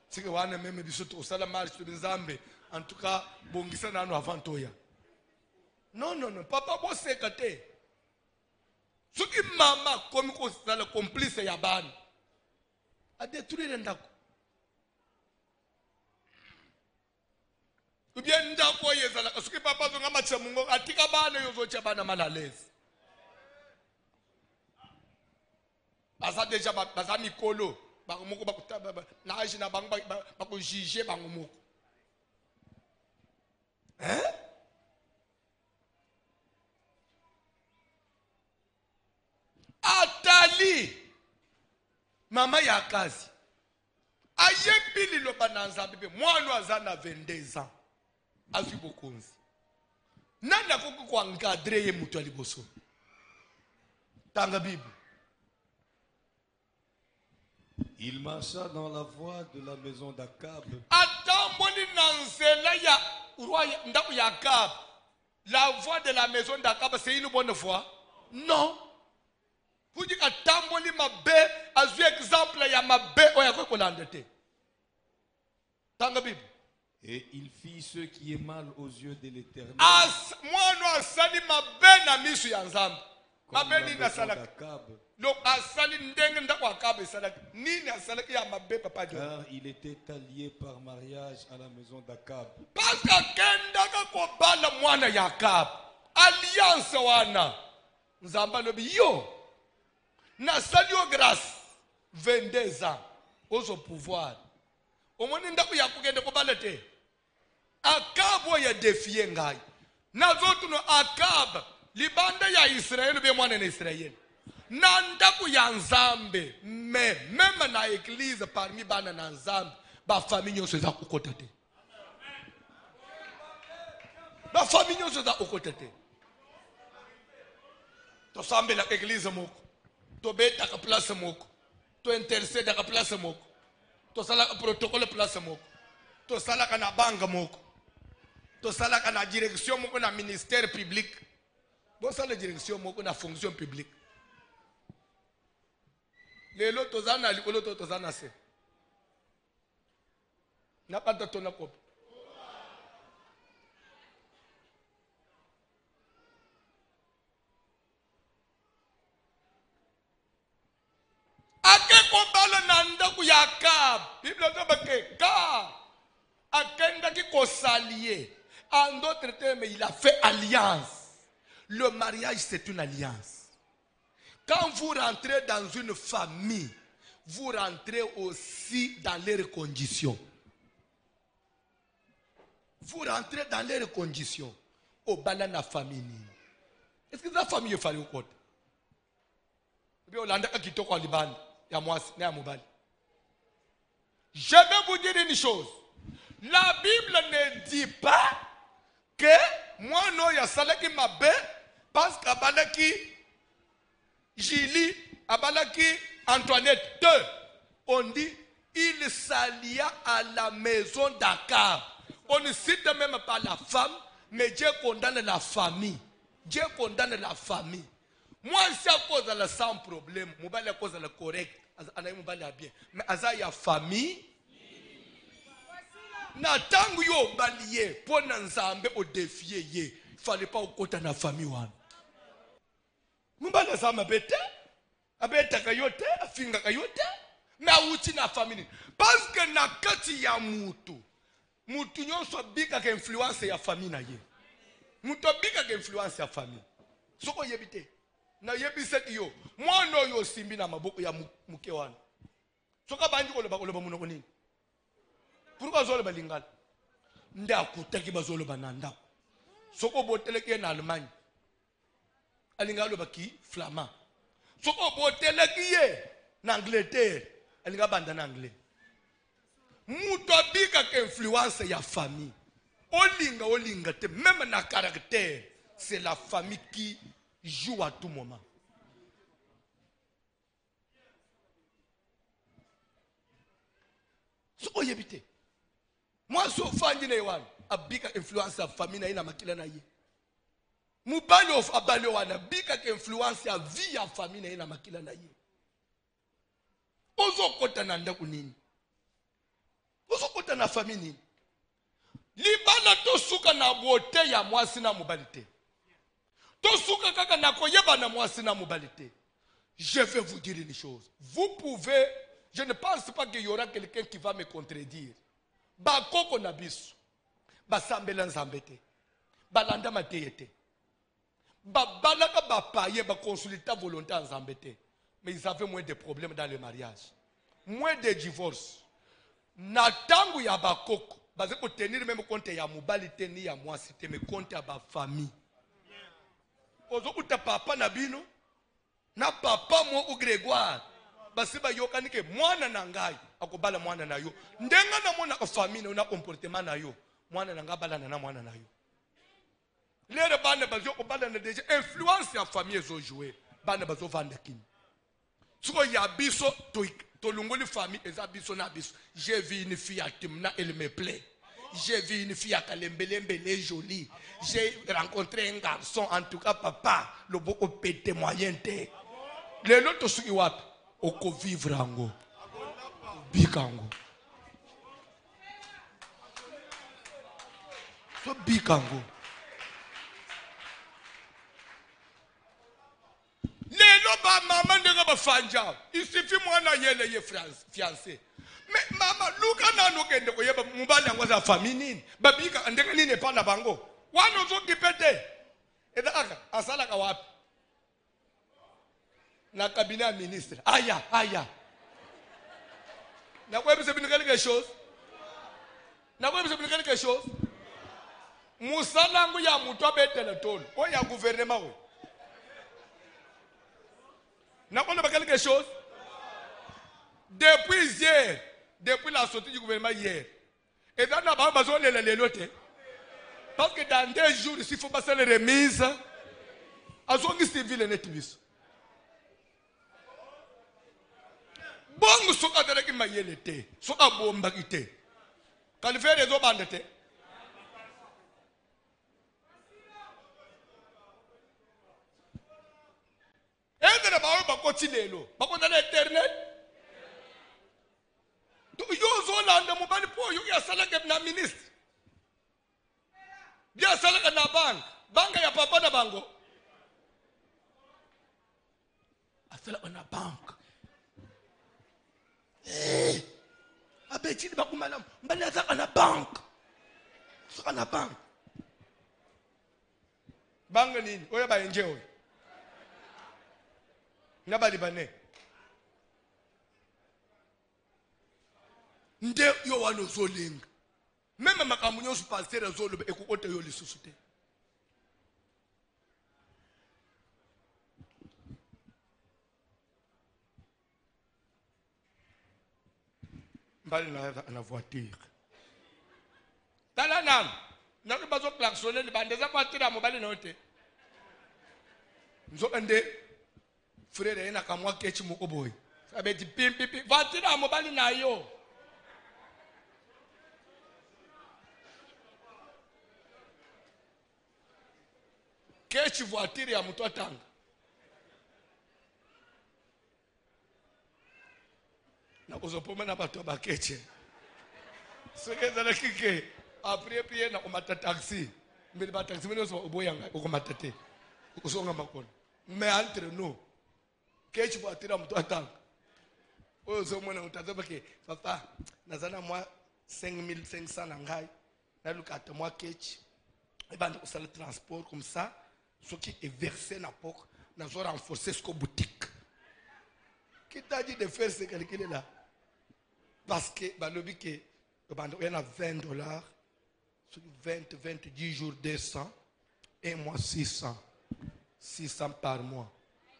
sike wana meme bisoto osala marche de nzambe en tout cas bongisa nano avant toya non papa bo sekate soki mama komi ko sala complice ya bana a détruire ndako ou bien ndako yezala soki papa zonga matcha mungo atika bana yozo cha bana malalezi baza déjà baza mikolo bakomoko bakutaba na age na bango bako juger bango moko hein Atali mama ya kazi ayebili lobananza bebe mwana azana 22 ans azwi bokonzi nanda koko kwa encadrer ye mutu aliboso tanga Bible. Il marcha dans la voie de la maison d'Akab. Atamboli nanzela ya roi ndaku ya Akab. La voie de la maison d'Akab, c'est une bonne voie? Non. Vous dites atamboli mabe azwi exemple ya mabe oya ko kolandete. Tanga Bible. Et il fit ce qui est mal aux yeux de l'Éternel. Mwana asali mabe na misu ya nzambe. Comme la Mabe ni maison nasala. d'Akab, Donc asali ndenge ndako Akab salaki. Nini asalaki ya mabe papa John? car il était allié par mariage à la maison d'Akab. Parce que kendaka ko bala mwana ya Akab. Alliance wana. Nzamba lobi yo. Na salio grâce 22 ans au pouvoir. Omoni ndako ya kugenda ko balete. Akab ya défier ngai. Na zotu no Akab libanda ya Israël be mwana na Israël. nanda ku ya nzambe même na église parmi bana na nzambe ba famille nyonso za kokota te ba famille nyonso za kokota te to sambela église moko to beta ka place moko to intercede ka place moko to sala protocole place moko to sala ka na banga moko to sala ka na direction moko na ministère public bo sala direction moko na fonction publique lelo tozana likolo tozana se na pata tona kopo ake kobala nanda ku yakab Bible toba ke ka akenda ki kosalier en d'autres termes il a fait alliance. Le mariage c'est une alliance. Quand vous rentrez dans une famille, vous rentrez aussi dans leurs conditions. Vous rentrez dans leurs conditions. Au banana famille. Est-ce que la famille est fallu au côté? Je vais vous dire une chose. La Bible ne dit pas que moi non ya salaki mabe parce qu'abalaki Julie, abalaki Antoinette. On dit il s'allia à la maison d'Akab. On ne cite même pas la femme, mais Dieu condamne la famille. Dieu condamne la famille. Moi, c'est à cause de la sans problème. Moi, c'est à cause de la correct. Bien. Mais à la famille, na tangu yo baliye pour nzambe au défier il fallait pas okota na famille wana. Mbala sama bete, abeta kayote, afinga kayote, na uti na famille. Parce que na kati ya mutu nyonso bika ka influence ya famille na ye. Mutu bika ka influence ya famille. Soko yebite. Na yebise yo, mwana yo simbi na maboko ya muke wana. Soka banji ko loba munoko nini? Pourquoi zolo balingala? Ndaku taki bazolo bananda. Soko boteleke na Allemagne. Alingalo baki flamand. Soko boteleke ye na Angleterre. Alinga banda na anglais. Muto bika ke influence ya famille. Olinga te même na caractère, c'est la famille qui joue à tout moment. Soko yebite. Moi, so fandi na yawan, abika influence ya famille na ina makila na ye. Mubali of abali wana, bika influence ya vie ya famille na ina makila na ye. Ozo kota na ndaku nini? Ozo kota na famille nini? Libala to suka na bote ya mwasi na mubalite. To suka kaka na koyeba na mwasi na mubalite. Je vais vous dire une chose. Vous pouvez, je ne pense pas qu'il y aura quelqu'un qui va me contredire. Bakoko na biso basambela nzambe te balanda mateye te babalaka bapaye baconsulta volontaire nzambe te, mais ils avaient moins de problèmes dans le mariage, moins de divorces. Na tangu ya bakoko baze ko tenir même compte ya mobali te ni ya mwasi te, mais compte ya ba famille. Ozo kuta papa na bino na papa mo u Grégoire basiba yokani ke mwana na ngai akobala mwana na yo ndenga na mona ka famille na comportement na yo mwana na ngabala na mwana na yo lere bana bazo kobala na déjà influence ya famille zo jouer bana bazo vanda kini suko ya biso to lungoli famille eza biso na biso. J'ai vu une fille à Timna, elle me plaît. J'ai vu une fille à Kalembelembe, elle est jolie. J'ai rencontré un garçon, en tout cas papa le beau pété moyen te le loto suki wapi oko vivre ango bikango so bikango lelo ba mama ndenge ba fanja il suffit mwana yele ye fiancé mais mama luka nanu kende ko yeba mubali yango za famille nini babika ndenge nini pa na bango wano zo kipete eda aka asala ka wapi na cabinet ministre aya na quoi c'est quelque chose na quoi c'est quelque chose musalangu ya muto betele tolo o ya gouvernement o N'a pas quelque chose? Depuis hier, depuis la sortie du gouvernement hier, et dans la besoin de les loter. Parce que dans 2 jours, s'il faut passer les remises, à son civil et netibis. Bon, ce qu'on a dit, c'est l'été. Ce qu'on a bomba quitté. Quand il fait les autres bandes, et de la barre, on va continuer. On va l'internet. Yo, Zolanda, mon bali po, yo, ya salaka na ministre. Ya salaka na bank. Banka ya papa na bango. Asala na bank. Abeti ba kumala mbali asala na bank. Saka na bank. Banga nini? Oya ba enjoy. Ngabali bane. Nde yo wano zolinga. Même makambo nyonso pasteur zolo ekokota yo lisusu te. Mbali na voiture. Tala nam. Nako bazo klaxonner le bandeza voiture mobali na ote. Nzo ende frère ena kamwa kechi moko boy. Sabe di pim pim voiture mobali na yo. Kechi voiture ya mtu atanga. Na uzopoma na bato ba keche. Sokeza na kike. Après puis na komata taxi. Mbele ba taxi mene so oboyanga okomata te. Usonga makona. Mais entre nous. Kechi voiture ya mtu atanga. Oyo zo mwana utazoba ke papa nazana moi 5500 na ngai. Na lukata moi kechi. Et ben on le transport comme ça. Ce qui est versé dans le poc, nous avons renforcé ce boutique. Qui t'a dit de faire ce calcul là? Parce que, il y a $20, 10 jours 200, 1 mois 600, 600 par mois.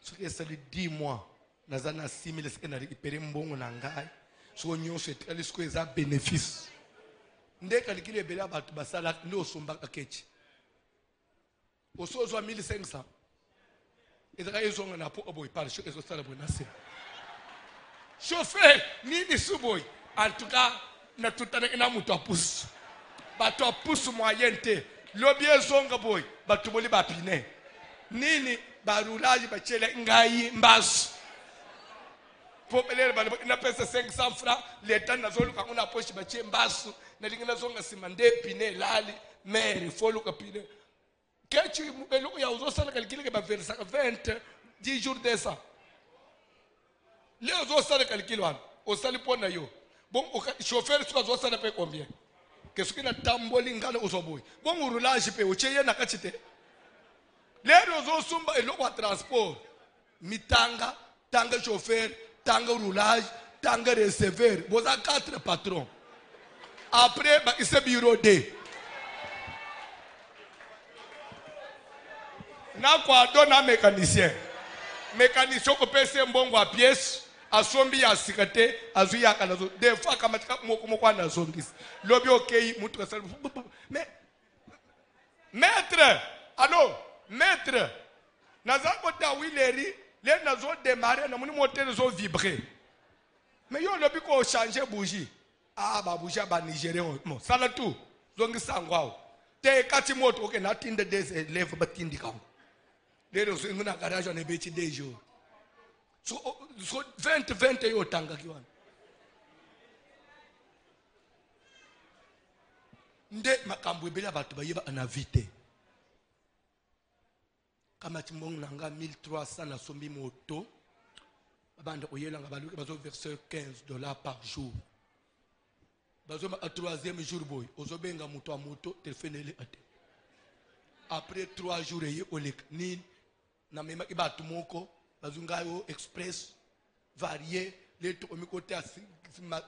Ce qui est 10 mois, nous avons 6 000 qui ont récupéré un bon nangai. Ce qui est un bénéfice. Nous avons calculé que nous avons fait Osozo 1500. Et là ils ont un apport boy par chaque chose la bonne. Chauffeur ni ni suboy. En tout cas, na tutana ina mutu apus. Bato apus moyente. Lobie zonga boy, bato boli ba pine. Nini ba roulage ba chele ngai mbas. Popelele ba na pesa 500 francs, l'état na zolu ka una poche ba che mbasu, na lingina zonga simande pine lali, mere folu ka pine. Que tu me ya uzo sana calculer que va faire 20 10 jours de ça. Les uzo sana calculer wan. Au sali pona yo. Bon chauffeur tu uzo sana paye combien? Qu'est-ce que na tamboli ngalo uzo boy. Bon roulage paye ocheye na kachite. Les uzo sumba elo wa transport. Mitanga, tanga chauffeur, tanga roulage, tanga receveur. Vous avez 4 patrons. Après il se bureau D. Na kwa dona mécanicien. Mécanicien ko pese mbongo a pièce, a sombi ya sikate, azu ya kana zo. Des fois kama tika moko na zongis. Lobi okay mutu kasal. Mais maître, allô, maître. Naza ko ta wileri, les nazo démarrer na moni moteur zo vibrer. Mais yo lobi ko changer bougie. Ah ba bougie ba Nigérien mo. Sala tout. Zongi sangwao. Te kati moto okay na tinde des élèves batindi kango. Les gens qui ont un garage, on est bêtis des jours. 20 yo tanga kiwan. Nde makambo ebele bato bayeba anavite. Kama timbong nanga 1300 na sombi moto. Banda oyela nga baluki bazo verser $15 par jour. Bazo ma 3e jour boy, ozobenga moto a moto téléphone ate. Après 3 jours ye olek ni na mema ibatu moko bazungayo express varié les to omikote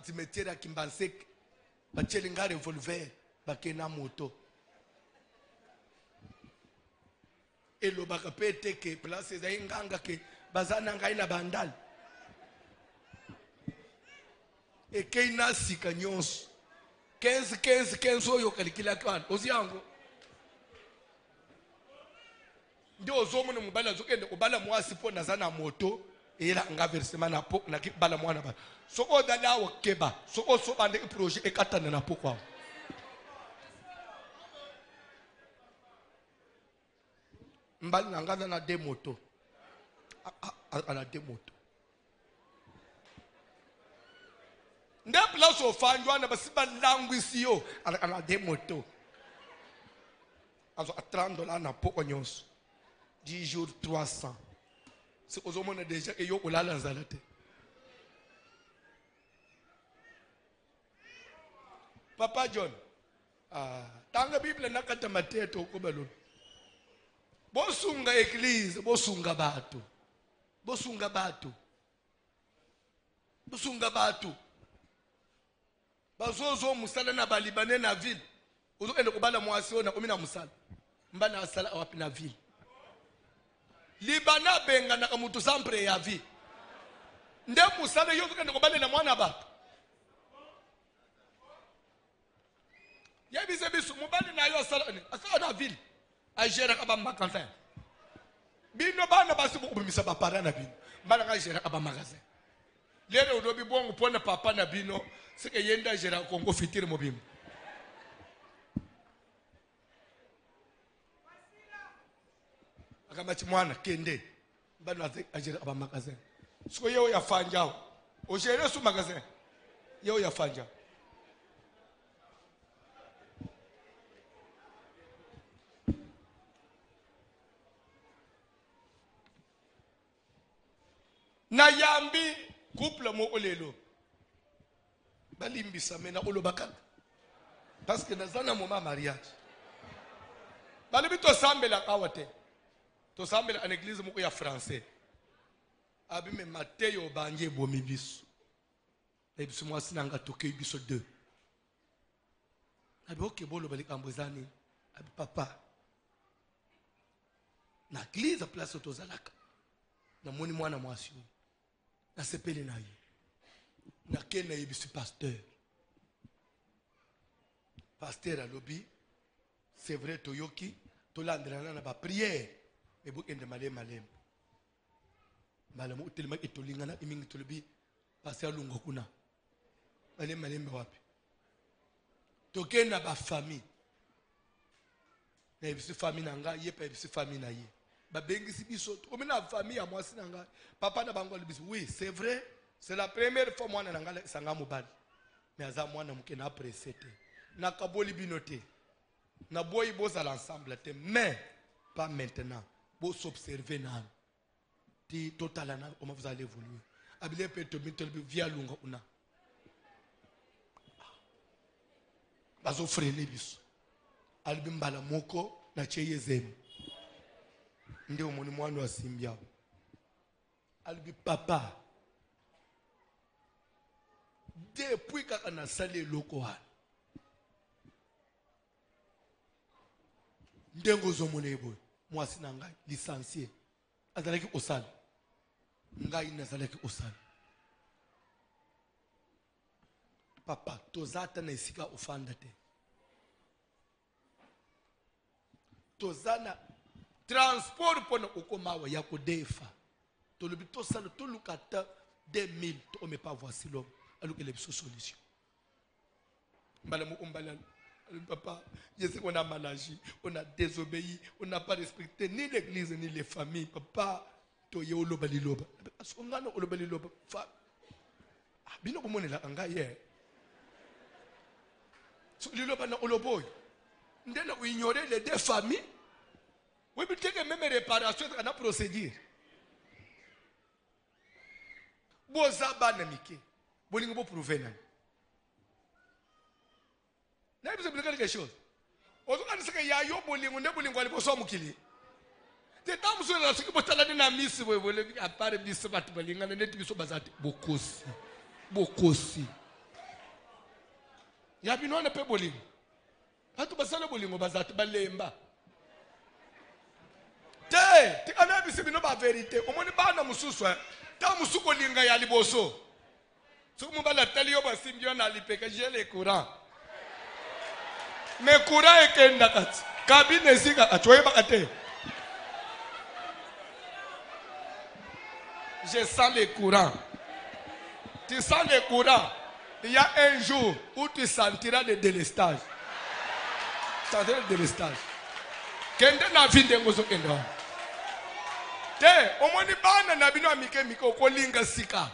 cimetière kimbansek bachelinga revolver bakena moto elo bakapete ke place za inganga ke bazana ngai na bandali ekei na sika nyonso 15 oyo kalikila kana ozi yango ndio ozomona mobali azokende kobala mwasi po naza na moto eyela nga versement na po na kibala mwana ba soko dala okeba soko so bande projet ekatana na pokwa mbali na ngaza na de moto ana de moto nda place ofanjwa na basiba langwisi yo ana de moto azo $30 na pokwa nyonso 10 jours 300 c'est aux hommes déjà et yo olala nzalate Papa John tanga Bible nakata mateto ko balolo bosunga église bosunga bato bazozo musala na balibane na ville ozo ende ko bala mwasi ona komina musala mbana asala wapi na ville libana benga na mutu sampre ya vie nde musala yo kende ko balela mwana bato ya bise bisu mubali na yo asala na ville agera ka ba magasin bino bana basi bubimisa ba para na bino bana ka gera ka ba magasin lero udobi bongo pona papa na bino sike yenda gera kongo fitire mobimba akamati mwana kende bana agera aba magasin siko yeo ya fanjao o gere su magasin yeo ya fanjao na yambi couple mo olelo balimbisa mena olobaka parce que nazana moma mariage balibito sambela kawate to sambela en église moko ya français abime Mateo banje bomi biso ebiso mo sinanga toke biso 2 abi oke bolo bali kambozani abi papa na église place to zalaka na moni mwana mwasi na sepele na ye na kena yebisi pasteur alobi c'est vrai toyoki tolandelana na ba prière et bu ende malem malamu telema etolingana imingi tolobi pasteur lungo kuna malem wapi tokena ba famille na yebisi famille nanga ye pa yebisi famille na ye ba bengisi biso omina famille ya mwasi nanga papa na bango libisi oui c'est vrai c'est la première fois mwana nanga sanga mobali mais aza mwana muke na apprécié te na kaboli binote na boyi boza l'ensemble te mais pas maintenant bo s'observer na ti total na comment vous allez évoluer abile pe to bitel bi via lunga una bazo freiner biso albi mbala moko na cheye zemu ndio moni mwana wa simbia albi papa depuis kaka na sale loko wana ndengo zomone boy mwasi na ngai licencié azalaki osala ngai nazalaki osala papa tozata na esika ofanda te tozana transport pona okomawa ya kodefa tolobi tosala tolukata 2000 to me pas voici l'homme alors que les solution mbala papa je sais qu'on a mal agi on a désobéi on n'a pas respecté ni l'église ni les familles papa to ye olobali loba songana olobali loba fa bino komonela anga ye so liloba na oloboy ndena ou ignorer les deux familles. Oui, mais tu as même réparation dans la procédure. Boza banamike. Bolingo bo prouver nan. N'a pas besoin de quelque chose. Ozo kan saka ya yo bolingo ne bolingo ali boso mukili. Te tamu so na siki botala na miss we bole apare miss bat bolinga ne net biso bazati bokosi. Ya bino na pe bolingo. Hatu basala bolingo bazati balemba. te tikana bisibino ba verité omoni bana mususu ta musuko linga ya liboso sumu bala tali yo basimbio na lipeka jele courant me courant ekenda kati kabine zika atwoye bakate je sens le courant. Tu sens le courant. Il y a un jour où tu sentiras le délestage. Tu sentiras le délestage. Kende na vinde ngozo kende. Te, omoni bana na bino amike miko kolinga sika.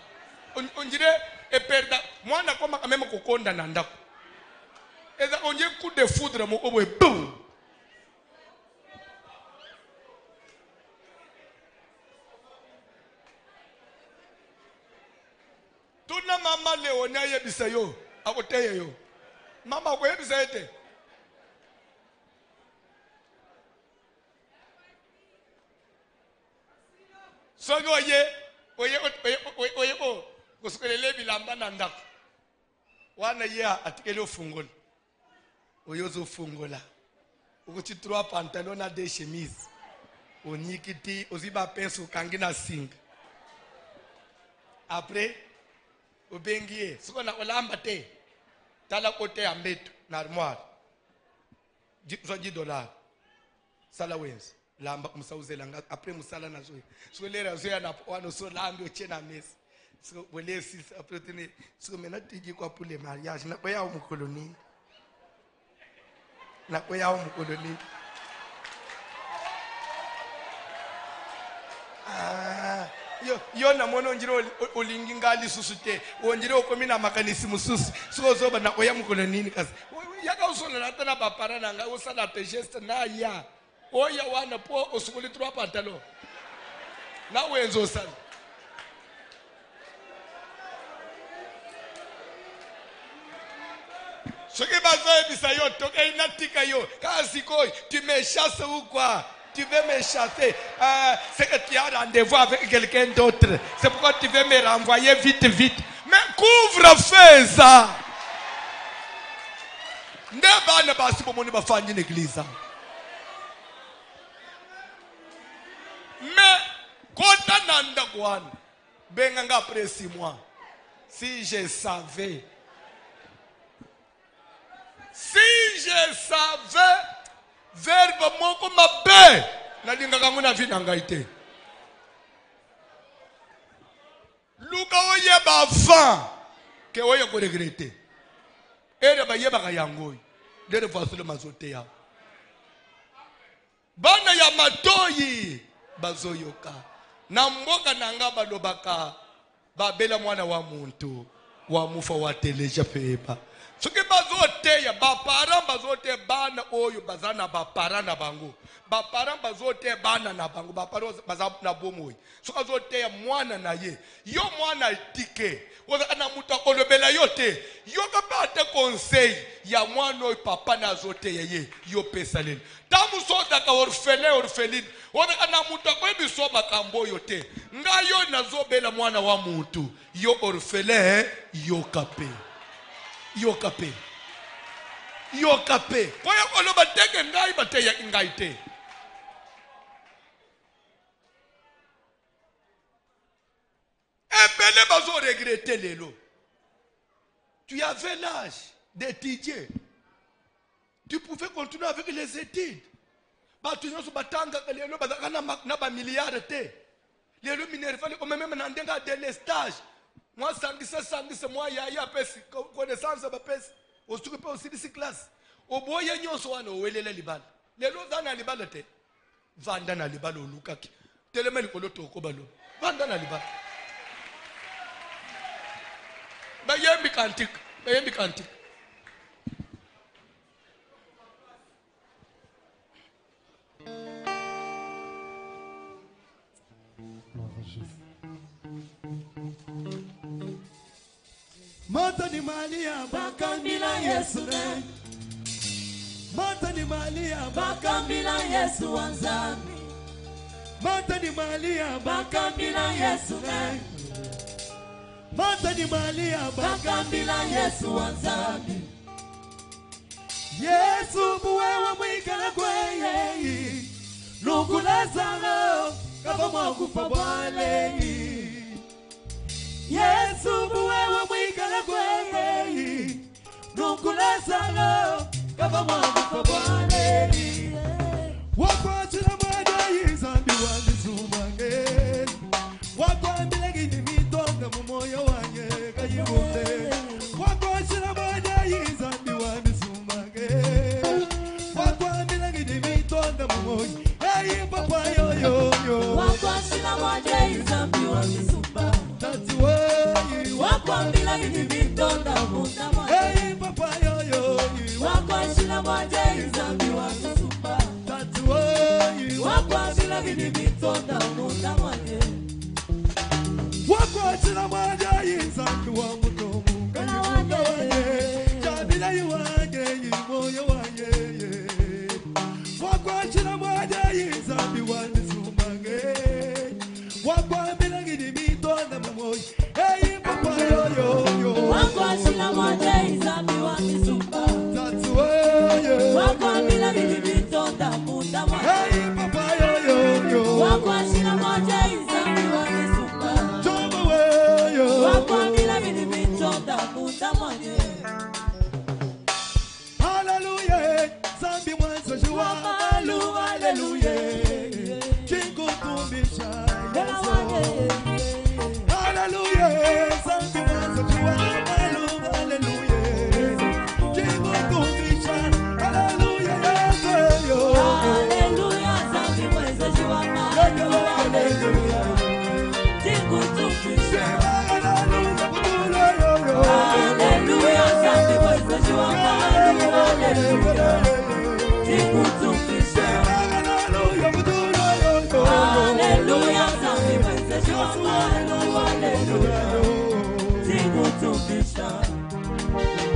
Onjire e perda mwana koma kameme kokonda na ndako. Eza onje coup de foudre mo obwe boum. Tuna mama leo na yebisa yo akoteye yo mama ko yebisa ete sogo oye kusukelele bilamba na ndako wana ye atikele ofungola oyozo ofungola ukuthi trois pantalons na des chemises onikiti oziba penso kangina singa après obengie siko na olamba te tala kote ya mbeto na armoire so $10 sala wenzi lamba umsauzela nga après musala na zoe so lera zoe na wano so lambi ochena mesi so wele sis après tene so mena tiji kwa pour le mariage na koya umukoloni na koya umukoloni yo na mono njiro olingi ngali susute onjiro okomina makanisi mususu so ba na oya mukolo nini kasi yaka usona na tana bapara nanga usala te geste na ya oya wana po osukuli trois pantalons na wenzo sana soki bazoe bisa yo toke inatika yo kasi koi tu me chasses ou quoi? Tu veux me chasser, c'est que tu as rendez-vous avec quelqu'un d'autre. C'est pourquoi tu veux me renvoyer vite, vite. Mais couvre-feu ça. Ne pas si pour mon faire une église. Mais quand on a quoi, ben après 6 mois, si je savais, verbe moko mabe nalinga kangu na vina ngaite luka oye ba va ke oye ko regretter ere ba yeba ka yangoyi de façon le mazote ya bana ya matoyi bazoyoka na mboka nanga balobaka babela mwana wa muntu wa mufa wa teleja peba soki bazoteya bapara bazote bana oyo bazana bapara na bango bapara bazote bana na bango bapara baza na bomoyi soki azoteya mwana na ye yo mwana tike oza na mutu akolobela yo te yoka bate conseil ya mwana oyo papa na azoteya ye yo pesa lelo tamu sodaka orpheline oza na mutu akoyebiso makambo oyo te ngai yo nazobela mwana wa mutu yo orphelin yokape yokape kwa hiyo oloba teke ngai bateya ngai te ebele bazo regretter lelo tu avais l'âge d'étudier tu pouvais continuer avec les études batu nyonso batanga lelo bazaka na ba milliards te lelo minerval comme même na ndenga délestage moi sangisa moi ya pesi connaissance ba pesi osuku pe aussi classe oboye nyonso wana owelela libala lelo zana libala te vanda na libala olukaki telemeli koloto okobalo vanda na libala bayembi kantik Mata ni Malia bakambila Yesu ne. Mata ni Malia bakambila Yesu wanzami. Mata ni Malia bakambila Yesu ne. Mata ni Malia bakambila Yesu wanzami. Yesu buwewa mwikala kweye. Nukulazaro kava mwakufa bwaleyi Yesu buwewe mwikala kweyi Nukulazaro kava mwakufa bwaleyi Wakwachila mwadayi zambi wandisumange Wakwambila gini mitonga mumoyo wanye kayibunde Wakwachila mwadayi zambi wandisumange Wakwambila gini mitonga mumoyo Hey papa yo yo yo Wakwachila mwadayi zambi wandisumba Tati wey Wakwambila gini mitonga mumoyo Hey papa yo yo yo Wakwachila mwadayi zambi wandisumba Wakwachila gini mitonda munda manye Wakwachila mwanja yinzandu wa mutomu Kana wanye Jabila yuwanye yimoyo wanye Wakwachila mwanja yinzandu wa nisumange Wakwambila gini mitonda mumoyi Hey papa yo yo yo Wakwachila mwanja yinzandu wa nisumba Tatu weye Wakwambila gini mitonda munda manye Hey papa yo yo yo Wakwachila mwanja yinzandu wa nisumba Joma weyo Wakwambila gini mitonda munda manye Hallelujah Zambi mwanzo juwa Malu hallelujah Chingu tumbisha Yeso Hallelujah Zambi mwanzo juwa Malu hallelujah Chingu tumbisha Hallelujah Yeso Hallelujah Zambi mwanzo juwa Malu hallelujah Chingu tumbisha Hallelujah Zambi mwanzo juwa Malu hallelujah Chingu tumbisha Hallelujah Zambi mwanzo juwa Malu hallelujah Chingu tumbisha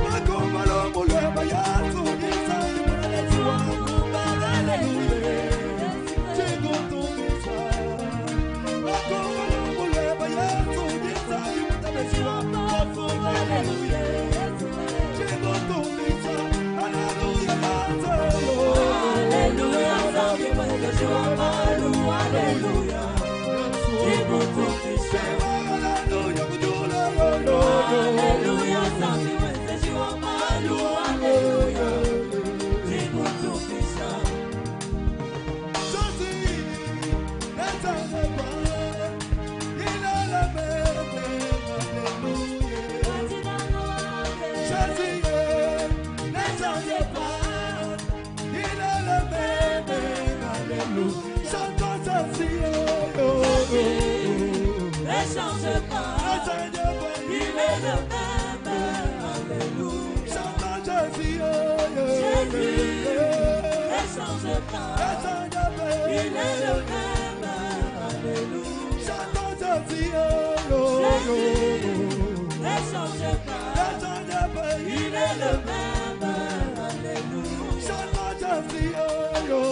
Makomalo mulweba yatu Zambi mwanzo juwa Malu hallelujah Chingu tumbisha Makomalo mulweba yatu Zambi mwanzo juwa Malu hallelujah Chingu tumbisha Hallelujah Zambi mwanzo juwa Malu hallelujah Chingu tumbisha Hallelujah Zambi mwanzo juwa Malu hallelujah Chingu tumbisha Ne change pas, il est le même, alléluia. Jésus, ne change pas, il est le même, alléluia. Jésus, ne change pas, il est le même, alléluia.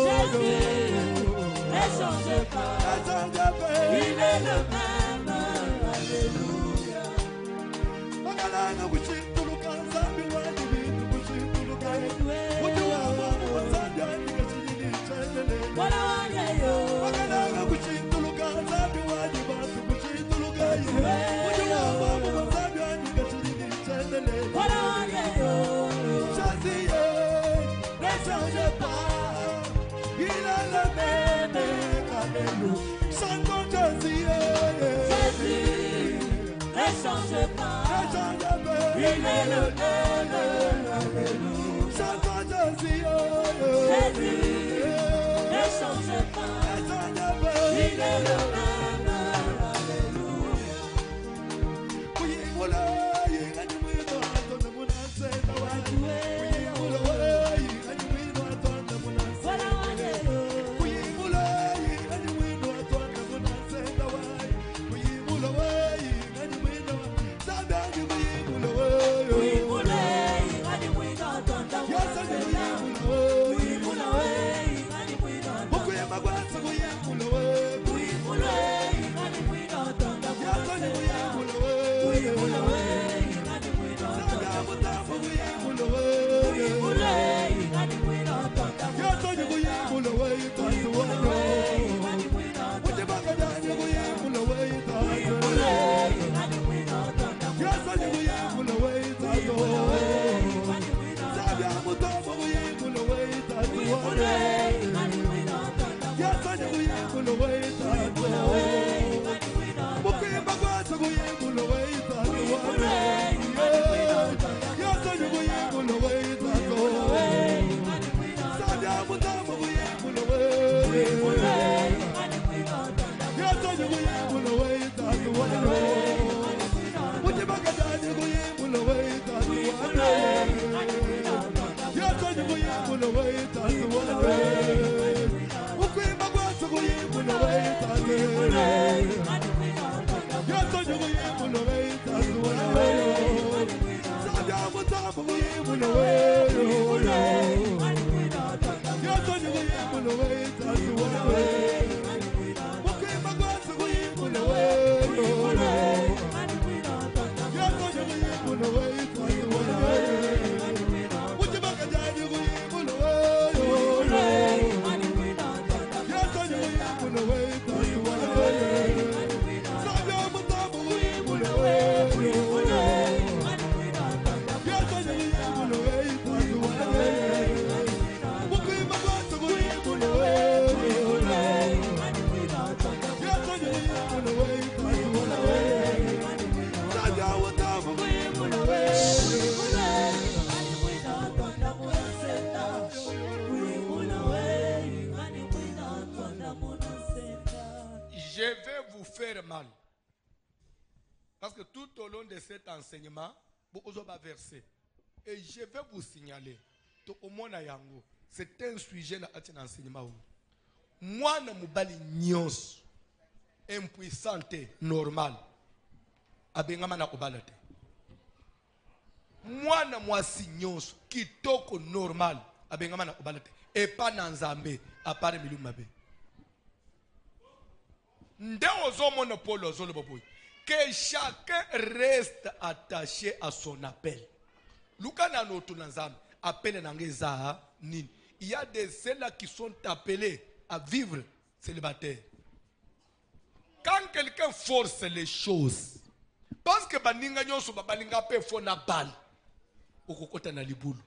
Jésus, ne change pas, il est le même, alléluia. Magalanga kuchituluka zambi wadi bintu kuchituluka Ujuwa mwamu wazambi andika chini chendele Wala wanyayo Magalanga kuchituluka zambi wadi bantu kuchituluka Ujuwa mwamu wazambi andika chini chendele Wala wanyayo Chaziye ne change pas Il a le même alléluia Chanton Chaziye Jésus ne change pas il est le même, alléluia. Jésus, ne change pas, il est le même, alléluia. Je vais vous faire mal. Parce que tout au long de cet enseignement, vous avez versé. Et je vais vous signaler. C'est un sujet dans l'enseignement. Moi, je suis impuissante, normal. Moi, je suis kitoko normal. Et pas dans Zambé, à part Milumabe. Que chacun reste attaché à son appel. Il y a des ceux-là qui sont appelés à vivre célibataires. Quand quelqu'un force les choses, parce que baninga nyonso balinga pe fona bal, okokota na libulu.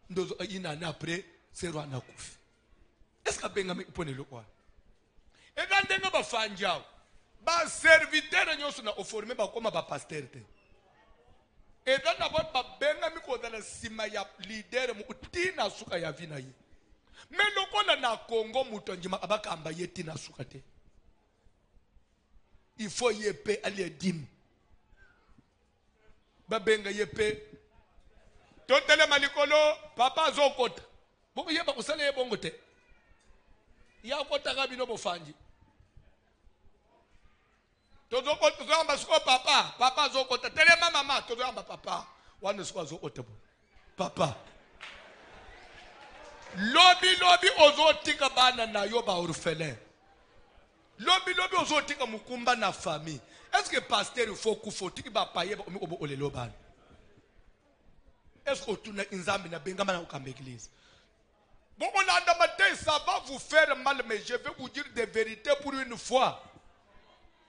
Ndozo ina na après c'est roi na kufi. Est-ce que benga me pone le quoi? Et quand denga ba fanjao, ba serviteur nyonso na oforme ba koma ba pasteur te. Et dans la boîte ba benga mi ko na sima ya leader mu utina suka ya vina yi. Mais lokola na Congo mutonjima abakamba yeti na suka te. Il faut yepe ali dim. Ba benga yepe. Totele malikolo papa zokota. Boko yeba kusale yebongo te. Ya kota kabino bofanji. Tozo amba suko papa zokota telema mama tozo amba papa wana suko zokota bo papa lobi ozotika bana na yo ba orphelin lobi ozotika mukumba na famille. Est-ce que pasteur faut kufotiki ba paye ba omi obo olelo bana? Est-ce que tuna inzambi na benga mana ukamba église? Bon, on a demandé, ça va vous faire mal, mais je vais vous dire des vérités pour une fois.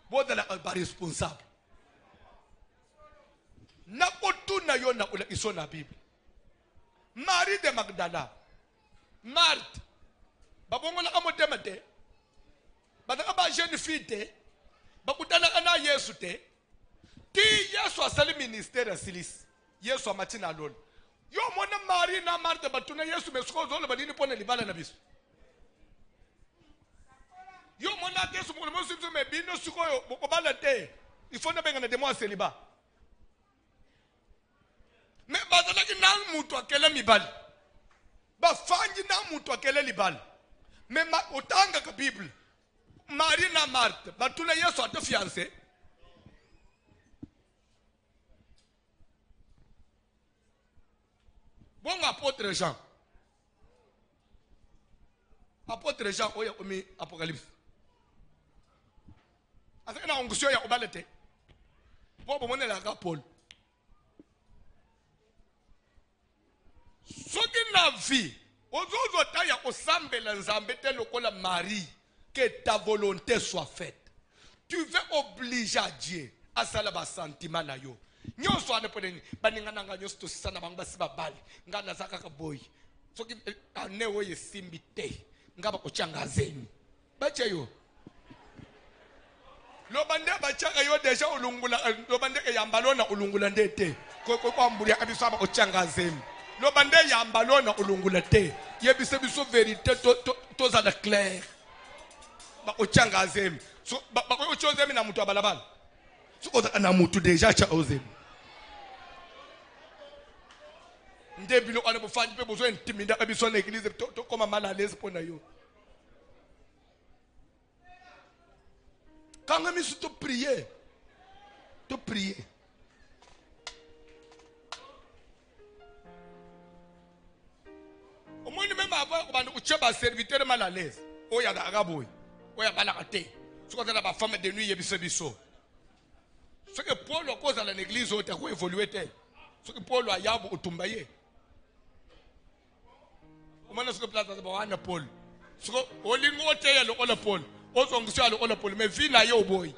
Bon, de la responsable. Nakotu na yo na ula iso na Bible. Marie de Magdala, Marthe, babongo na kamo temate, badaka ba jeune fille te, bakutana kana Yesu te, ti Yesu asali ministère silis, Yesu amatina lolo. Yo mwana Marie na Marthe batuna Yesu mesuko zolo badini pone libala na biso. Yo mwana Yesu mo mo sizo me bino suko yo bokobala te. Il faut na benga na demo celibat. Mais bazala ki na mutu akele mibali. Ba fanji na mutu akele libali. Mais otanga ka Bible. Marie na Marthe batuna Yesu ate fiancé. Bon apôtre Jean. Apôtre Jean oya omi Apocalypse. Asa na ongusio ya obalete. Bobo mone la ka Paul. Soki na vie, ozozo ta ya osambela nzambe te lokola Marie, que ta volonté soit faite. Tu veux obliger à Dieu à sala ba sentiment na yo. Nyonso ane pone baninga nanga nyonso to sisana banga basi babali ngana zaka ka boy soki ane oye simbi te ngaba ko changazeni bache yo lo bande bachaka yo deja ulungula lo bande ke yambalona ulungula ndete ko amburi akabiso aba ko changazeni lo bande yambalona ulungula te yebise biso vérité to za clair ba ko changazeni so ba ko chozemi na mutu abalabala so oza na mutu deja cha ozemi. ndebilo ana bofandi pe besoin intimider ka biso na église to comme mal à l'aise pour na yo. Quand on est to prier. To prier. Au moins même avant on va serviteur mal à l'aise. Oh ya araboy. Oh ya balakate. Ce qu'on a la femme de nuit yebiso. Ce que Paul cause à l'église au terreau évolué. Ce que Paul a yabu otumbaye. Au moins ce que place de Paul. Ce que olingo te ya le Paul. Ozongusha le Paul mais vie na yo boy.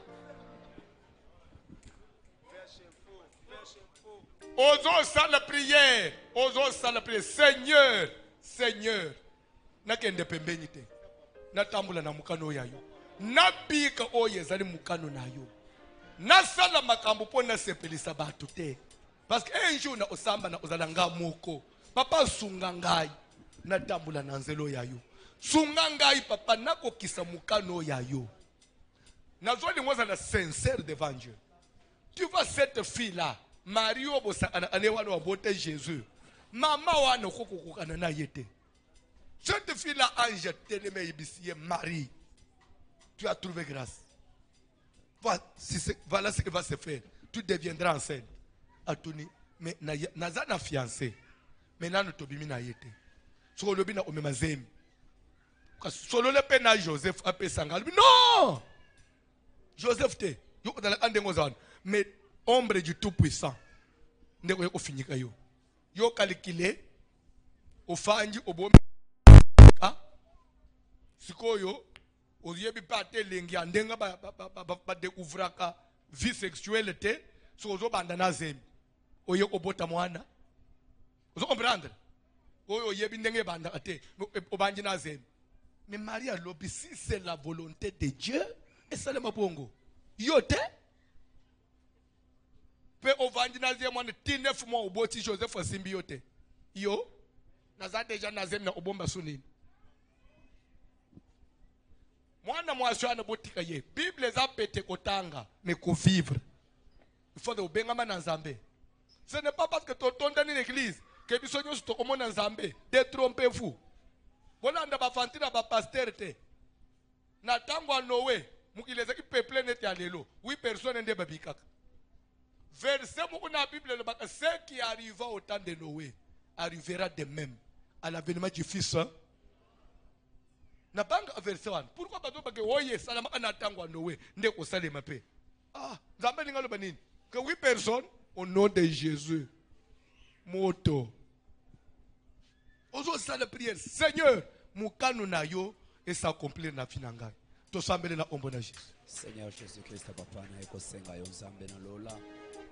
Osons ça la prière. Osons ça la prière. Seigneur, Seigneur. Na kende pembeni te. Na tambula na mukano yayo. Na bika oye zali mukano na yo. Na sala makambo po na sepelisa batu te. Parce que un jour na osamba na ozalanga moko. Papa sunga ngai. Na tambula na nzelo yayo. Sunga ngai papa nako kisa mukano yayo. Na zoli ngoza na sincère devant Dieu. Tu vois cette fille là. Mario bosa anewana wabote Jésus. Mama wana kokokokana na yete. Cette fille là ange télémé ibisiye Marie. Tu as trouvé grâce. Voilà ce qui va se faire. Tu deviendras enceinte. Atoni mais naza na fiancé. Maintenant nous tobimi na yete. Soko lobi na omemazemi. Solo le pena Joseph ape sangal. Non! Joseph te. Yo dans la andengo zan. Mais ombre du tout-puissant. Ndeko yoko finika yo. Yo calculé. Ofanji obome. Sikoyo. Oyebi pate lengi andenga ba découvraka vie sexuelle te. Sozo bandana zemi. Oye obota mwana. Ozo comprendre? Oyo yebi ndenge banda ate. Obanji na zemi. Mais Maria lobi si c'est la volonté de Dieu, et ça le mabongo. Yote. Pe ovandinazie mwana 9 mois oboti Joseph Simbiote. Yo. Naza deja nazem na obomba sunini. Mwana mwashwana botika ye. Bible za pete kotanga mais ko vivre. Il faut de obengama na Nzambe. Ce n'est pas parce que tu tombes dans l'église que bisonyo sto omona Nzambe. Détrompez-vous. Voilà nda bafantira ba pasteur te. Na tango Noé, mukileza ki peuple net ya lelo. 8 personnes nde babikaka. Verset moko na Bible le baka ce qui arriva au temps de Noé arrivera de même à l'avènement du fils. Na banga verset 1. Pourquoi bato bake oye salama na tango Noé nde ko salema pe. Ah, Nzambe ngalo banini? Que 8 personnes au nom de Jésus. Moto. Ozo sa la prière, Seigneur, mukano na yo et s'accomplir na finanga. To sambele na ombo na Jésus. Seigneur Jésus Christ papa na eko senga yo Nzambe na lola.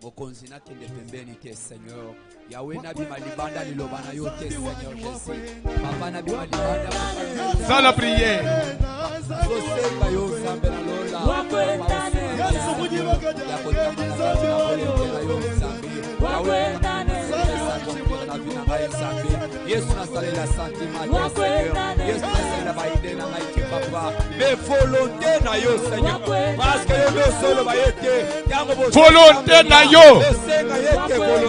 Mokonzi na kende pembeni te Seigneur. Yawe na bimalibanda liloba na yo te Seigneur Jésus. Papa na bimalibanda. Sa la prière. Ko senga yo Nzambe na lola. Yesu mujiba kaja. Yako tamana yo Nzambe. Yawe Yesu nasalela santima Seigneur. Yesu nasalela baide na maiti papa. Mais volonté na yo Seigneur. Parce que yo solo baite. Volonté na yo.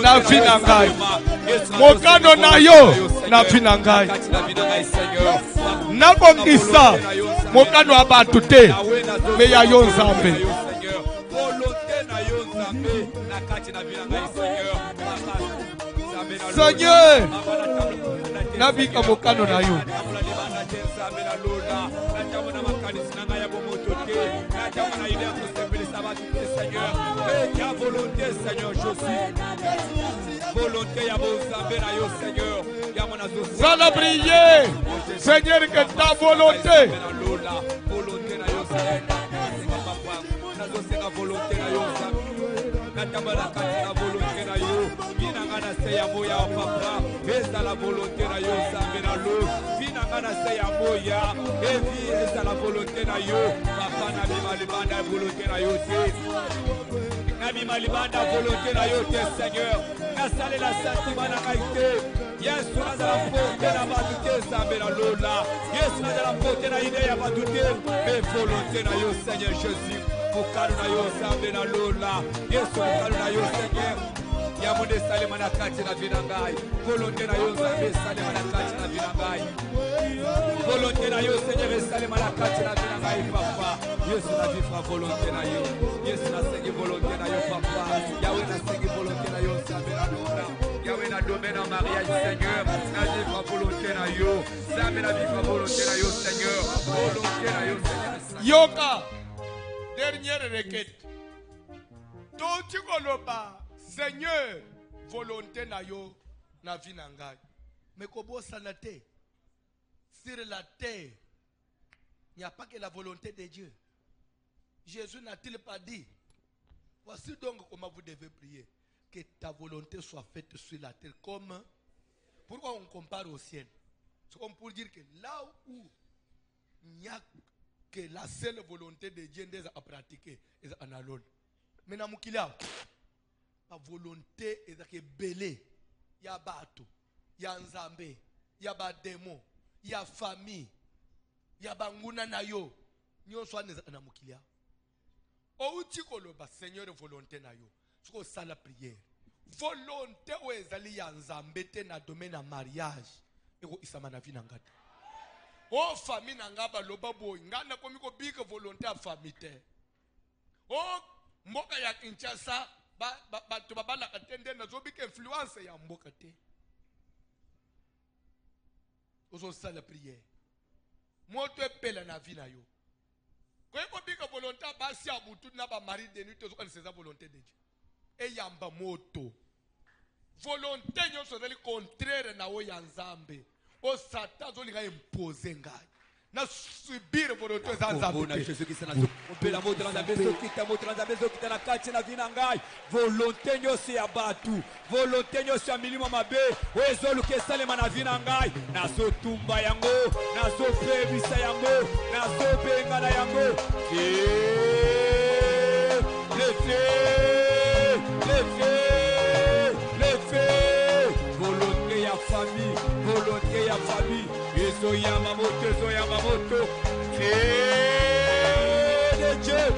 Na finangai. Mokano na yo na finangai. Na bongisa. Mokano abatu te. Me ya yo Nzambe. Volonté na yo Nzambe na kati na finangai Seigneur. Seigneur, nabika mokano na yo. Ça la prière, Seigneur, que ta volonté. ya moya papa eza la volonté na yo Nzambe na lo vina ngana se ya moya evi eza la volonté na yo papa na bima libanda volonté na yo te na bima libanda volonté na yo te Seigneur na sale la sentiment na kaite Yesu na la porte na batu te Nzambe na lola Yesu na la porte na ide ya batu te mais volonté na yo Seigneur Jésus mokano na yo Nzambe na lola Yesu mokano na yo Seigneur ya munde salema na kati na vina ngai volonté na yo nzambe salema na kati na vina ngai volonté na yo Seigneur salema na kati na vina ngai papa Yesu na vivre volonté na yo Yesu na sengi volonté na yo papa Yahweh na sengi volonté na yo nzambe na lona Yahweh na domaine en mariage Seigneur na vivre volonté na yo nzambe na vivre volonté na yo Seigneur volonté na yo Seigneur yoka dernière requête toti koloba Seigneur volonté na yo na vie na ngai mais kobosana te sur la terre il n'y a pas que la volonté de Dieu. Jésus n'a-t-il pas dit voici donc comment vous devez prier que ta volonté soit faite sur la terre comme pourquoi on compare au ciel c'est comme pour dire que là où il n'y a que la seule volonté de Dieu à pratiquer est en alone. Mais dans mon la volonté est que belé, il y a bateau, il y a nzambe, il y a démon, il y a famille, il y a banguna nayo, nyo soit na mukilia. O uti koloba Seigneur volonté nayo, soko sala prière. Volonté o ezali ya nzambe te na domaine na mariage, eko isama na vie na ngata. Oh famille nangaba loba boy ngana komi ko bika volonté à famille te oh mboka ya Kinshasa bato babala katende na zo bika influence ya mboka te ozo sala prière moto epela na vie na yo ko bika volonté basi ya butu na ba mari de nuit ozo c'est sa volonté de Dieu e yamba moto volonté nyonso zali contraire na o ya nzambe o Satan zolinga imposer ngai na subir volonté za nzambe Jésus qui s'en a opé la moto na beso kita moto na beso kita na kati na vina ngai volonté nyonso ya batu volonté nyonso ya milimo mabe o ezoluka esalema na vina ngai nazotumba yango nazopebisa yango nazobenga na yango volonté ya famille volonté ya famille Yeso Yamamoto de Dieu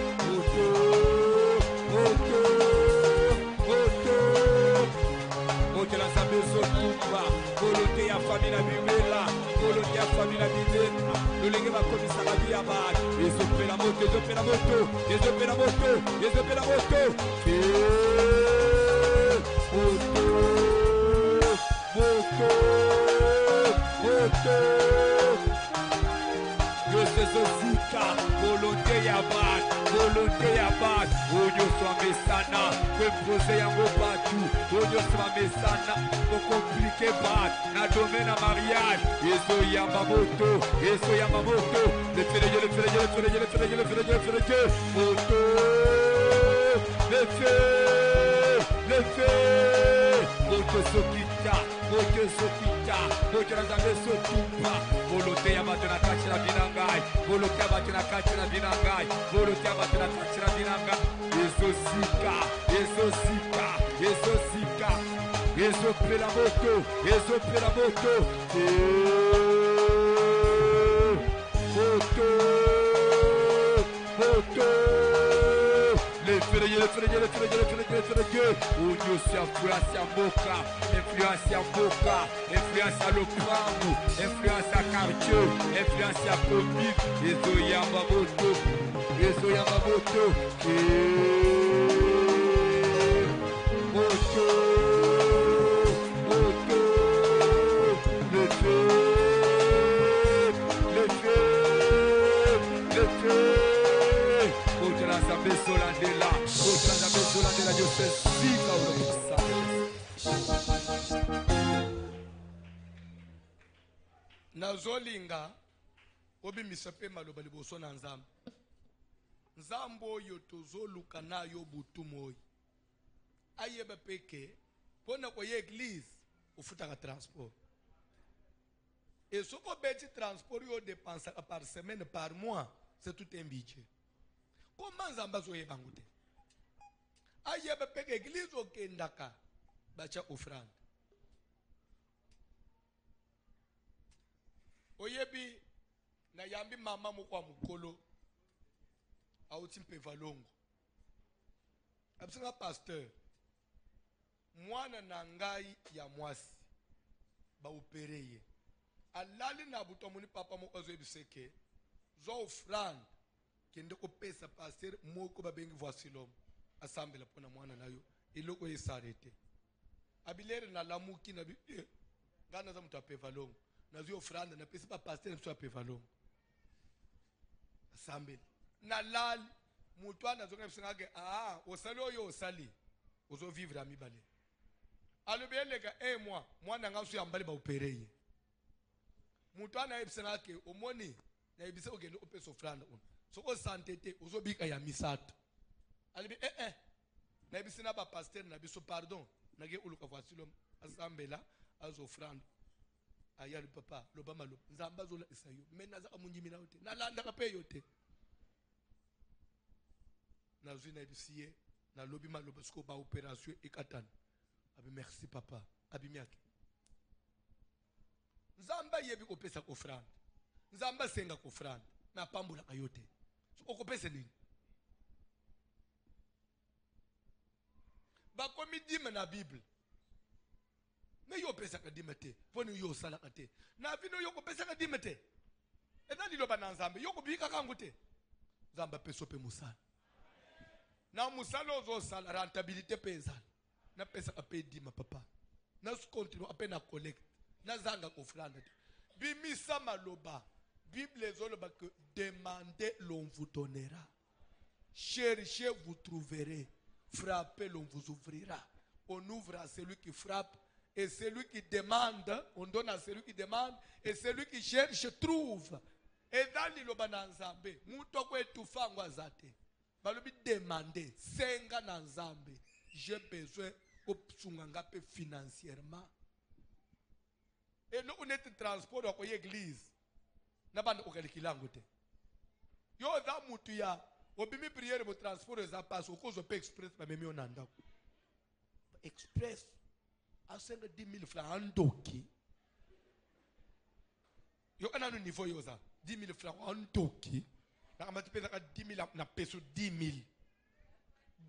moto la sa maison tumba volonté ya famille na bimela volonté ya famille na bimela lolenge bakomisa la vie ya bana ezopela moto volonté ya bat onyo so mesana kwempoze yango batu onyo so mesana ko compliqué bat na domaine na mariage yeso yamba moto le fere moto le fere moto sokita moto na zambe sotupa volonté ya bato na kati na binangai volonté ya bato na kati na binangai volonté ya bato na kati na binangai ezopela moto influence ya mboka influence ya lopango influence ya quartier influence ya commune ezoyamba moto nazolinga obimisa pe maloba liboso na nzambe nzambe oyo tozoluka nayo butu moyi ayeba peke mpona koya église ofutaka transport et soki obeti transport yo dépensaka par semaine par mois c'est tout un budget comment nzambe azoyeba ngo te ayeba peke église okendaka bacha offrande oyebi na yambi mama moko ya mokolo auti mpe valongo abisinga pasteur mwana na ngai ya mwasi baopere ye alali na buto moni papa moko azoyebiseke zwa ofrande kende kopesa paster moko babengi voici l'homme asambela mpona mwana na yo eloko esarete abilere nalamuki na ngai naza moto apeva longo nazwi ofrande napesi bapaster na biso apeva longo asambela nalali moto wana azonga biso ngake osali oyo osali ozovivre ya mibale alobi eleka mwana nga so yambali baopere ye moto wana ayebisa ngake omoni nayebisa okende opesa ofrande una soko osante te ozobika ya misato alobi nayebisi na bapaster na biso pardon nake oluka voici l'homme asambela azofrande ayali papa loba maloba nzambe azolakisa yo me nazaka monyimi na yo te nalandaka mpe yo te nazwi nayebisi ye nalobi maloba siko baopération ekatana abi merci papa abimi yake nzambe ayebi kopesa kofrande nzambe asenga kofrande me apambolaka yo te so okopesa nini bakomi dime na bible me yo opesaka dime te mponi yo osalaka te na vino yo kopesaka dime te eza liloba na nzambe yo kobikaka yango te nzambe apesa mpe mosala na mosala ozosala rentabilité mpe ezala napesaka mpe dima papa nakontinue ape na collecte nazanga kofrande te bimisa maloba bible ezoloba que demandez l'on vous donnera, cherchez vous trouverez, frappez l'on vous ouvrira. On ouvre à celui qui frappe et celui qui demande, on donne à celui qui demande et celui qui cherche trouve. Et dans liloba na nzambe mutoko etufango azate balobi demander senga na nzambe j'ai besoin opsunga ngape financièrement et nous on est transport wa église na bande okalikilango te yo za mutu ya obimi prière mo transport za passe okozo pe express ba memi onanda express a 10 000 francs andoki yo anano niveau yo za 10 000 francs andoki na kama tu pesa 10 000 na peso 10 000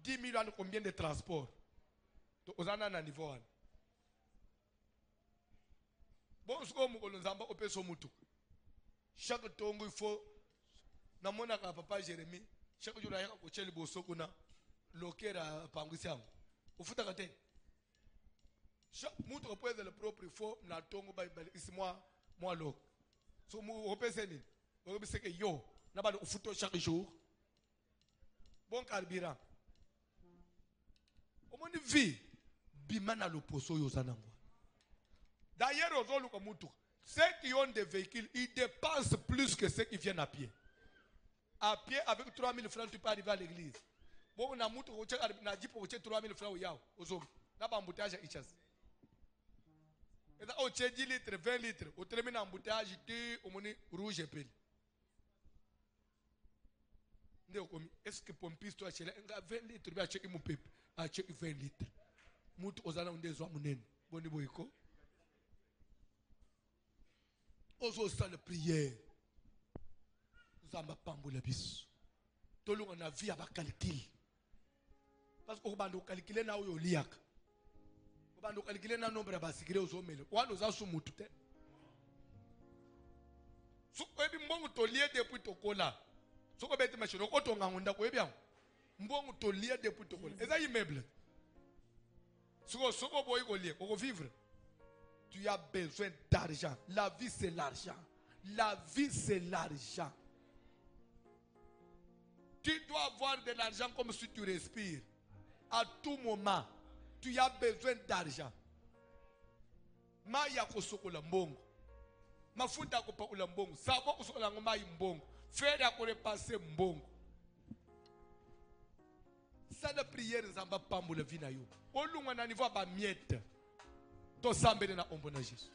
10 000 en combien de transport to ozana na niveau wana bon siko mukolo nzamba opeso mutu chaque tongo il faut na mona ka papa Jérémie chaque jour ayaka ko cheli bosoko na lokera pangwisi yango ufuta kate chaque mutu opeza le propre il faut na tongo ba isi moi lok so mu opese nini obise ke yo na ba ufuto chaque jour bon carburant omoni vie bimana loposo yo zanango d'ailleurs ozoluka mutu ceux qui ont des véhicules, ils dépensent plus que ceux qui viennent à pied. À pied, avec 3 000 francs, tu peux arriver à l'église. Bon, on a dit pour 3 000 francs au yao. On a un embouteillage à Ichas. Et là, on a 10 litres, 20 litres. On termine un embouteillage, on a rouge et pile. Est-ce que pour un piston, 20 litres, tu as acheté mon peuple, acheté 20 litres. Moutou, on a des hommes, bon, on ozo sala prière nzamba pambola biso tolonga na vie aba calcul parce que obanda calculer na oyo liaka obanda calculer na nombre ba sikire ozomele wana oza su mutu te so ebi mbongo tolie depuis tokola so ko beti machino ko tonga ngonda ko ebya mbongo tolie depuis tokola eza immeuble soko boy ko lie ko vivre. Tu as besoin d'argent. La vie, c'est l'argent. La vie, c'est l'argent. Tu dois avoir de l'argent comme si tu respires. À tout moment, tu as besoin d'argent. Maya kosokola mbongo. Mafuta kopa ula mbongo. Sabo kosokola ngoma mbongo. Faire ko repasser mbongo. Ça la prière nzamba pambola vie na yo. Olunga na niveau ba miette. To sambele na ombo na Jésus.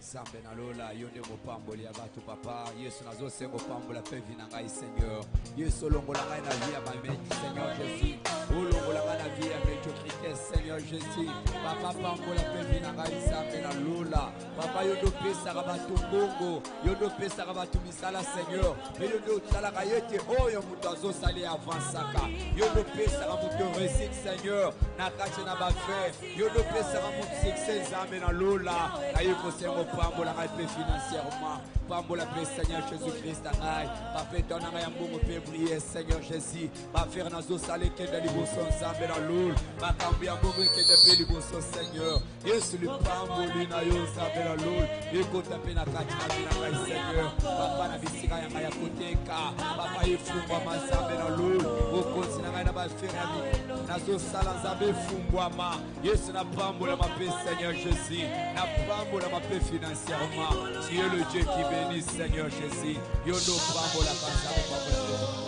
Zambe na lola yonde mopamboli ya batu papa Yesu nazo sengo pambola pe vina ngai Seigneur Yesu longola ngai na vie ya mameti Seigneur Jésus longola ngai na vie ya médiocrité Seigneur Jésus papa pambola pe vina ngai Zambe na lola papa yondo pesa ka batu mbongo yondo pesa ka batu misala Seigneur mais yondo tsala ka yete oyo mutu azo sali avansaka yondo pesa ka mutu réussite Seigneur na kati na ba frère yondo pesa ka mutu succès Zambe na lola na yeko sengo pambola ngai pe financièrement pambola pe Seigneur Jésus-Christ ngai papa dona ngai mbongo pe briller Seigneur Jésus ba faire nazo sale kende liboso Nzambe na lola ba kambia mbongo kende pe liboso Seigneur Yesu li pamboli na yo Nzambe na lola ekota pe na kati na ngai Seigneur papa na bisika ya ngai ya koteka papa ifungwa Nzambe na lola okonzi na ngai na ba faire ami nazo sala Nzambe fungwama Yesu na pambola ma pe Seigneur Jésus na pambola ma pe financièrement tu es le Dieu qui bénit Seigneur Jésus yondo pambola kanza papa